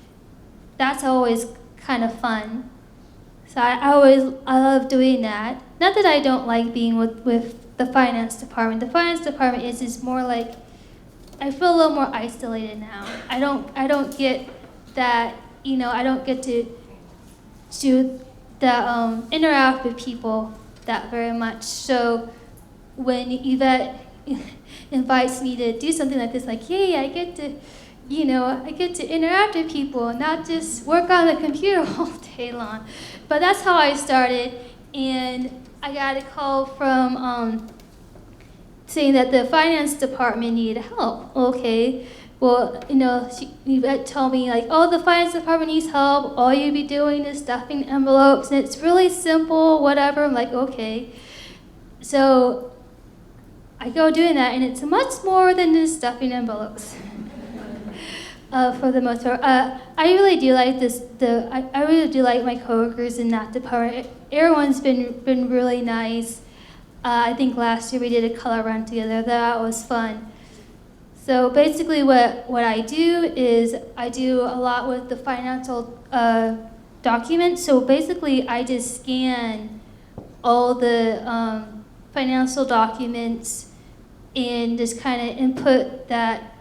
Speaker 7: that's always kind of fun. So I love doing that. Not that I don't like being with the finance department. The finance department is just more like, I feel a little more isolated now. I don't get that, I don't get to interact with people that very much. So when Yvette invites me to do something like this, like, yay, I get to, I get to interact with people and not just work on the computer all day long. But that's how I started, and I got a call from saying that the finance department needed help. Okay, well, Yvette told me, like, oh, the finance department needs help. All you'd be doing is stuffing envelopes, and it's really simple, whatever. I'm like, okay. So I go doing that, and it's much more than just stuffing envelopes. For the most part, I really do like this. I really do like my coworkers in that department. Everyone's been really nice. I think last year we did a color run together. That was fun. So basically, what I do is I do a lot with the financial documents. So basically, I just scan all the financial documents and just kind of input that.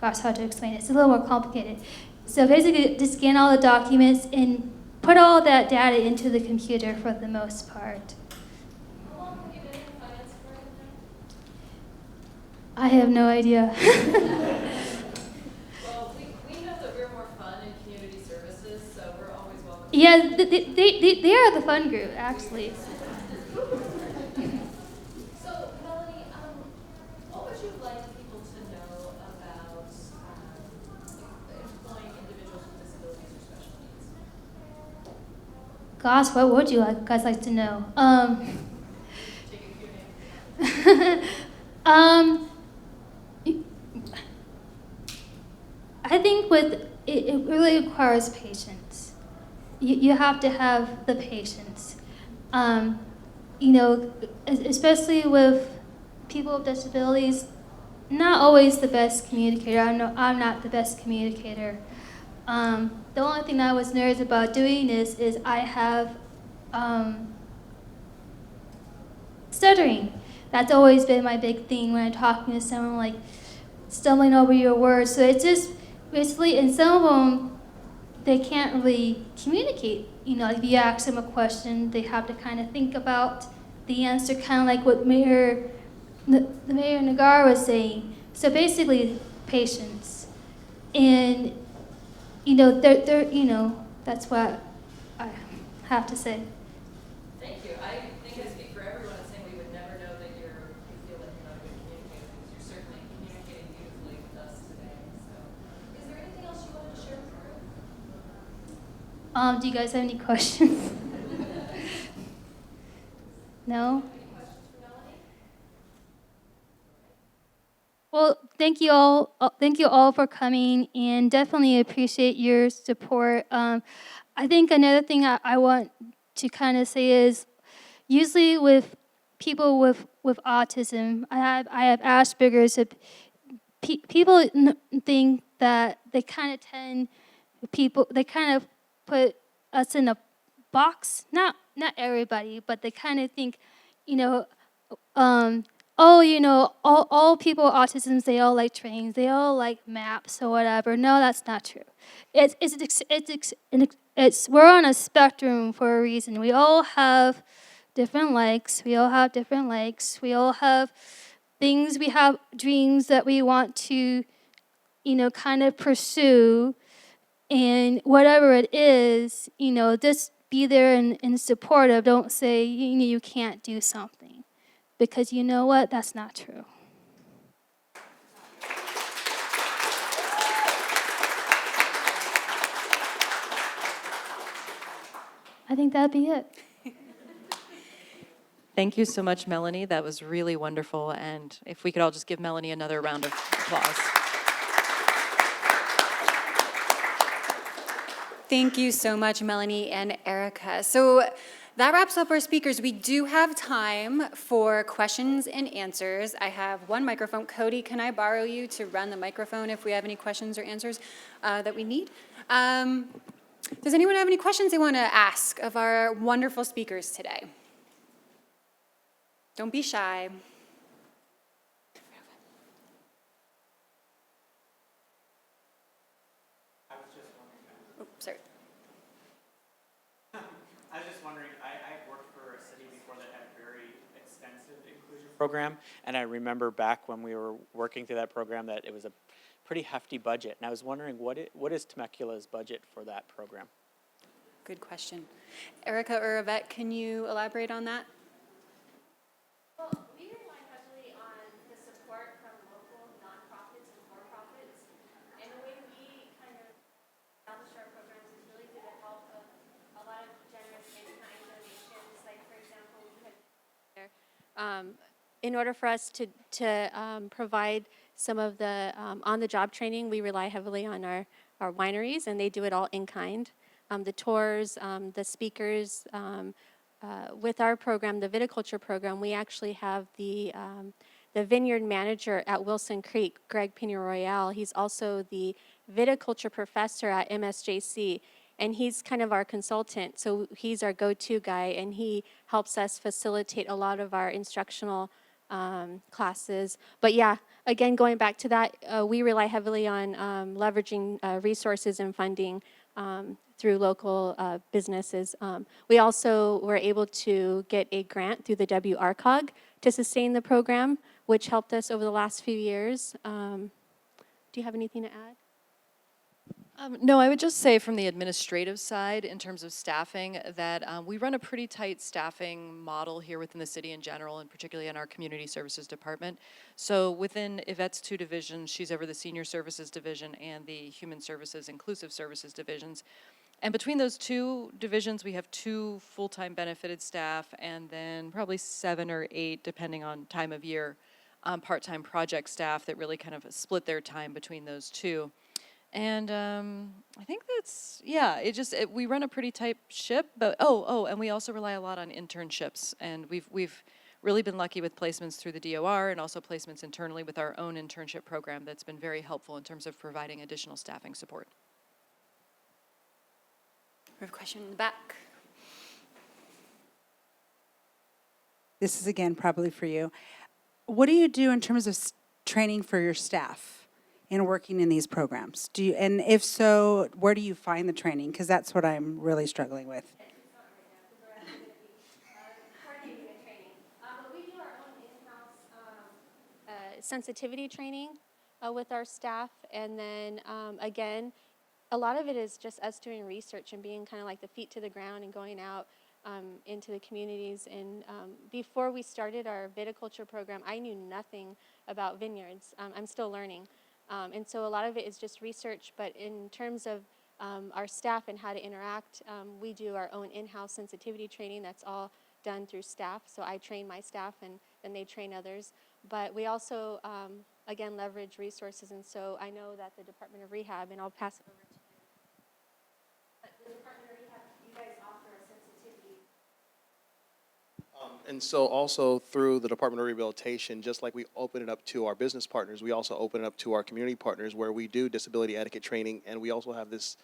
Speaker 7: Gosh, how to explain it? It's a little more complicated. So basically, just scan all the documents and put all that data into the computer for the most part.
Speaker 6: How long have you been in finance for now?
Speaker 7: I have no idea.
Speaker 6: Well, we know that we're more fun in community services, so we're always welcome.
Speaker 7: Yeah, they are the fun group, actually.
Speaker 6: So, Melanie, what would you like people to know about employing individuals with disabilities or special needs?
Speaker 7: Gosh, what would you guys like to know? I think it really requires patience. You have to have the patience. Especially with people with disabilities, not always the best communicator. I know I'm not the best communicator. The only thing I was nervous about doing this is I have stuttering. That's always been my big thing when I'm talking to someone, like stumbling over your words. So it's just basically, and some of them, they can't really communicate. If you ask them a question, they have to kind of think about the answer, kind of like what the Mayor Nagar was saying. So basically, patience. And, that's what I have to say.
Speaker 6: Thank you. I think I speak for everyone in saying we would never know that you feel like you're not a good communicator, because you're certainly communicating beautifully with us today. So, is there anything else you wanted to share with the group?
Speaker 7: Do you guys have any questions? No?
Speaker 6: Any questions for Melanie?
Speaker 7: Well, thank you all. Thank you all for coming, and definitely appreciate your support. I think another thing I want to kind of say is, usually with people with autism, I have Asperger's. People think that they kind of put us in a box. Not everybody, but they kind of think, all people with autism, they all like trains, they all like maps or whatever. No, that's not true. We're on a spectrum for a reason. We all have different likes. We all have different likes. We all have things. We have dreams that we want to, kind of pursue. And whatever it is, just be there and supportive. Don't say you can't do something. Because you know what? That's not true. I think that'd be it.
Speaker 4: Thank you so much, Melanie. That was really wonderful. And if we could all just give Melanie another round of applause.
Speaker 1: Thank you so much, Melanie and Erica. So that wraps up our speakers. We do have time for questions and answers. I have one microphone. Cody, can I borrow you to run the microphone if we have any questions or answers that we need? Does anyone have any questions they want to ask of our wonderful speakers today? Don't be shy. Sorry.
Speaker 9: I was just wondering, I've worked for a city before that had very extensive program, and I remember back when we were working through that program that it was a pretty hefty budget, and I was wondering what is Temecula's budget for that program?
Speaker 1: Good question. Erica or Yvette, can you elaborate on that?
Speaker 10: Well, we rely heavily on the support from local nonprofits and for-profits, and the way we kind of establish our programs is really through the help of a lot of generous in-kind donations. Like, for example, we had in order for us to provide some of the on-the-job training, we rely heavily on our wineries, and they do it all in kind. The tours, the speakers. With our program, the viticulture program, we actually have the vineyard manager at Wilson Creek, Greg Pena Royale. He's also the viticulture professor at MSJC, and he's kind of our consultant. So he's our go-to guy, and he helps us facilitate a lot of our instructional classes. But yeah, again, going back to that, we rely heavily on leveraging resources and funding through local businesses. We also were able to get a grant through the WRCOG to sustain the program, which helped us over the last few years. Do you have anything to add?
Speaker 4: No, I would just say from the administrative side, in terms of staffing, that we run a pretty tight staffing model here within the city in general, and particularly in our community services department. So within Yvette's two divisions, she's over the senior services division and the human services, inclusive services divisions. And between those two divisions, we have 2 full-time benefited staff, and then probably 7 or 8, depending on time of year, part-time project staff that really kind of split their time between those two. And I think that's, yeah, we run a pretty tight ship, but, and we also rely a lot on internships, and we've really been lucky with placements through the DOR and also placements internally with our own internship program that's been very helpful in terms of providing additional staffing support.
Speaker 1: We have a question in the back.
Speaker 19: This is again probably for you. What do you do in terms of training for your staff in working in these programs? And if so, where do you find the training? Because that's what I'm really struggling with.
Speaker 10: Sensitivity training with our staff, and then again, a lot of it is just us doing research and being kind of like the feet to the ground and going out into the communities. And before we started our viticulture program, I knew nothing about vineyards. I'm still learning. And so a lot of it is just research, but in terms of our staff and how to interact, we do our own in-house sensitivity training. That's all done through staff. So I train my staff, and then they train others. But we also, again, leverage resources. And so I know that the Department of Rehab, and I'll pass it over to you. But the Department of Rehab, you guys offer a sensitivity.
Speaker 20: And so also through the Department of Rehabilitation, just like we open it up to our business partners, we also open it up to our community partners where we do disability etiquette training. And we also have this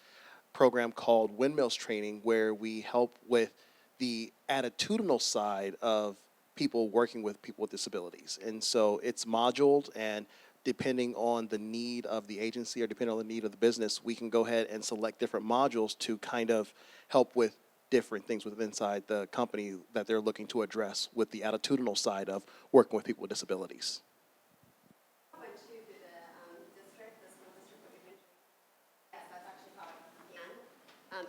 Speaker 20: program called Windmills Training where we help with the attitudinal side of people working with people with disabilities. And so it's moduled, and depending on the need of the agency or depending on the need of the business, we can go ahead and select different modules to kind of help with different things within inside the company that they're looking to address with the attitudinal side of working with people with disabilities.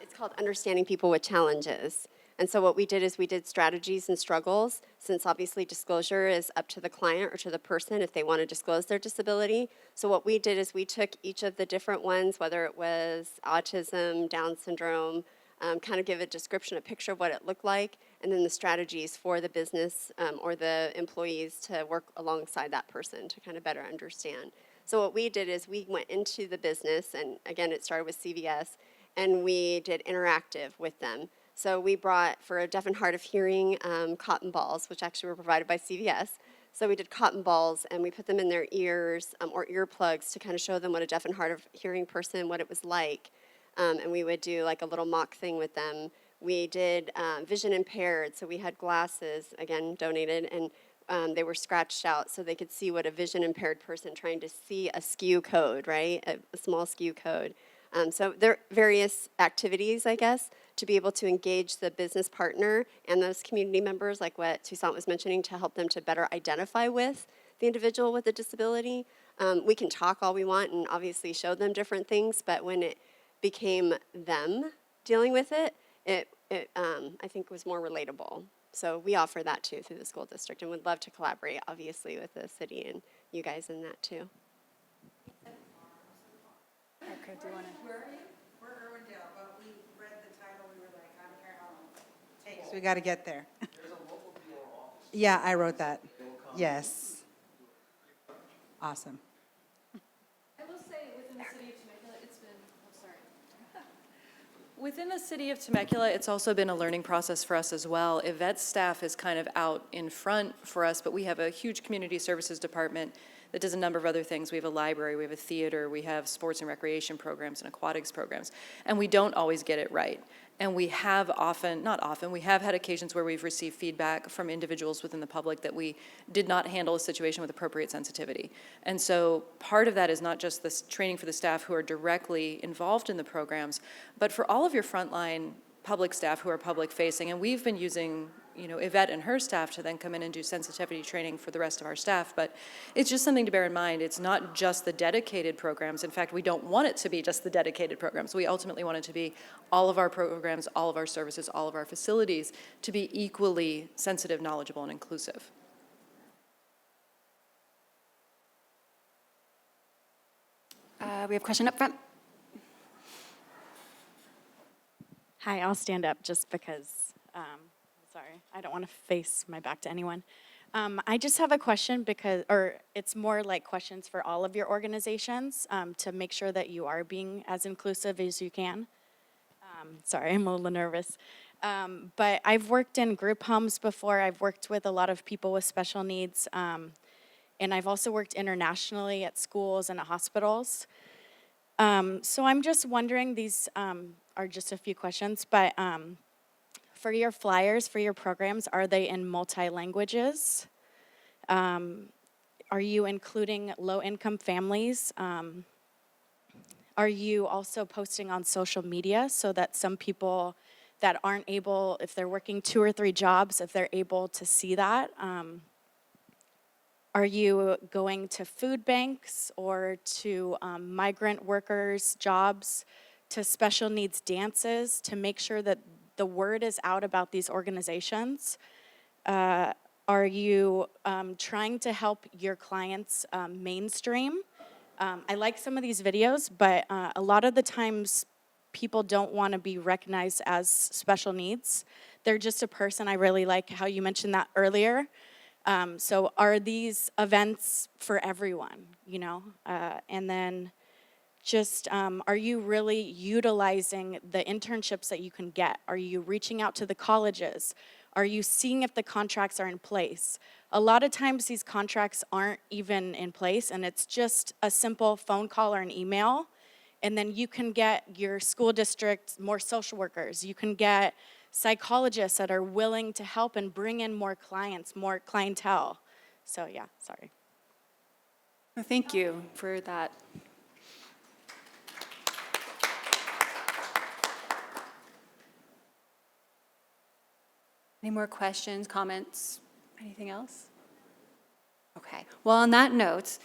Speaker 8: It's called Understanding People with Challenges. And so what we did is we did strategies and struggles, since obviously disclosure is up to the client or to the person if they want to disclose their disability. So what we did is we took each of the different ones, whether it was autism, Down syndrome, kind of give a description, a picture of what it looked like, and then the strategies for the business or the employees to work alongside that person to kind of better understand. So what we did is we went into the business, and again, it started with CVS, and we did interactive with them. So we brought, for a deaf and hard of hearing, cotton balls, which actually were provided by CVS. So we did cotton balls, and we put them in their ears or earplugs to kind of show them what a deaf and hard of hearing person, what it was like. And we would do like a little mock thing with them. We did vision impaired, so we had glasses, again, donated, and they were scratched out so they could see what a vision impaired person trying to see a skew code, right? A small skew code. So there are various activities, I guess, to be able to engage the business partner and those community members, like what Toussaint was mentioning, to help them to better identify with the individual with a disability. We can talk all we want and obviously show them different things, but when it became them dealing with it, I think was more relatable. So we offer that too through the school district and would love to collaborate, obviously, with the city and you guys in that too.
Speaker 19: Okay, do you want to? Where are you? We're Irwindale, but we read the title, we were like, I don't care how long it takes. We got to get there. Yeah, I wrote that. Yes. Awesome.
Speaker 6: I will say within the city of Temecula, it's been, within the city of Temecula, it's also been a learning process for us as well. Yvette's staff is kind of out in front for us, but we have a huge community services department that does a number of other things. We have a library, we have a theater, we have sports and recreation programs and aquatics programs, and we don't always get it right. And we have we have had occasions where we've received feedback from individuals within the public that we did not handle a situation with appropriate sensitivity. And so part of that is not just this training for the staff who are directly involved in the programs, but for all of your frontline public staff who are public facing. And we've been using, Yvette and her staff to then come in and do sensitivity training for the rest of our staff. But it's just something to bear in mind. It's not just the dedicated programs. In fact, we don't want it to be just the dedicated programs. We ultimately want it to be all of our programs, all of our services, all of our facilities to be equally sensitive, knowledgeable, and inclusive.
Speaker 1: We have a question up front.
Speaker 5: Hi, I'll stand up just because, sorry, I don't want to face my back to anyone. I just have a question or it's more like questions for all of your organizations to make sure that you are being as inclusive as you can. Sorry, I'm a little nervous. But I've worked in group homes before. I've worked with a lot of people with special needs. And I've also worked internationally at schools and at hospitals. So I'm just wondering, these are just a few questions, but for your flyers, for your programs, are they in multi-languages? Are you including low-income families? Are you also posting on social media so that some people that aren't able, if they're working 2 or 3 jobs, if they're able to see that? Are you going to food banks or to migrant workers' jobs, to special needs dances to make sure that the word is out about these organizations? Are you trying to help your clients mainstream? I like some of these videos, but a lot of the times people don't want to be recognized as special needs. They're just a person. I really like how you mentioned that earlier. So are these events for everyone, and then just, are you really utilizing the internships that you can get? Are you reaching out to the colleges? Are you seeing if the contracts are in place? A lot of times these contracts aren't even in place, and it's just a simple phone call or an email, and then you can get your school district more social workers. You can get psychologists that are willing to help and bring in more clients, more clientele. So yeah, sorry.
Speaker 1: Well, thank you for that. Any more questions, comments, anything else? Okay, well, on that note,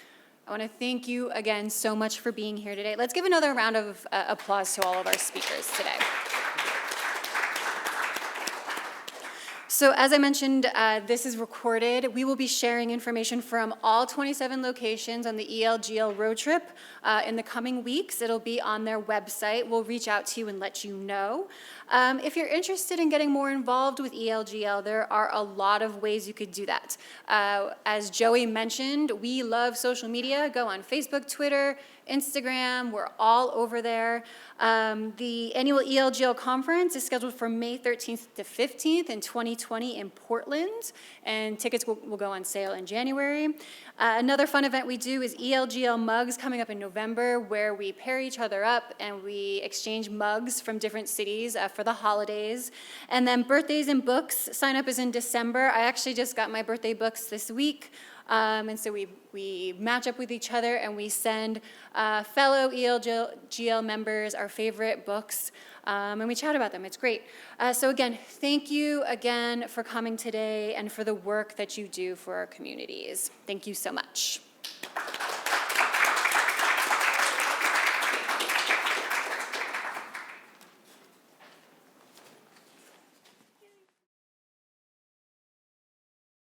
Speaker 1: I want to thank you again so much for being here today. Let's give another round of applause to all of our speakers today. So as I mentioned, this is recorded. We will be sharing information from all 27 locations on the ELGL road trip in the coming weeks. It'll be on their website. We'll reach out to you and let you know. If you're interested in getting more involved with ELGL, there are a lot of ways you could do that. As Joey mentioned, we love social media. Go on Facebook, Twitter, Instagram, we're all over there. The annual ELGL conference is scheduled for May 13th to 15th in 2020 in Portland, and tickets will go on sale in January. Another fun event we do is ELGL Mugs coming up in November, where we pair each other up and we exchange mugs from different cities for the holidays. And then birthdays and books, sign up is in December. I actually just got my birthday books this week. And so we match up with each other and we send fellow ELGL members our favorite books, and we chat about them. It's great. So again, thank you again for coming today and for the work that you do for our communities. Thank you so much.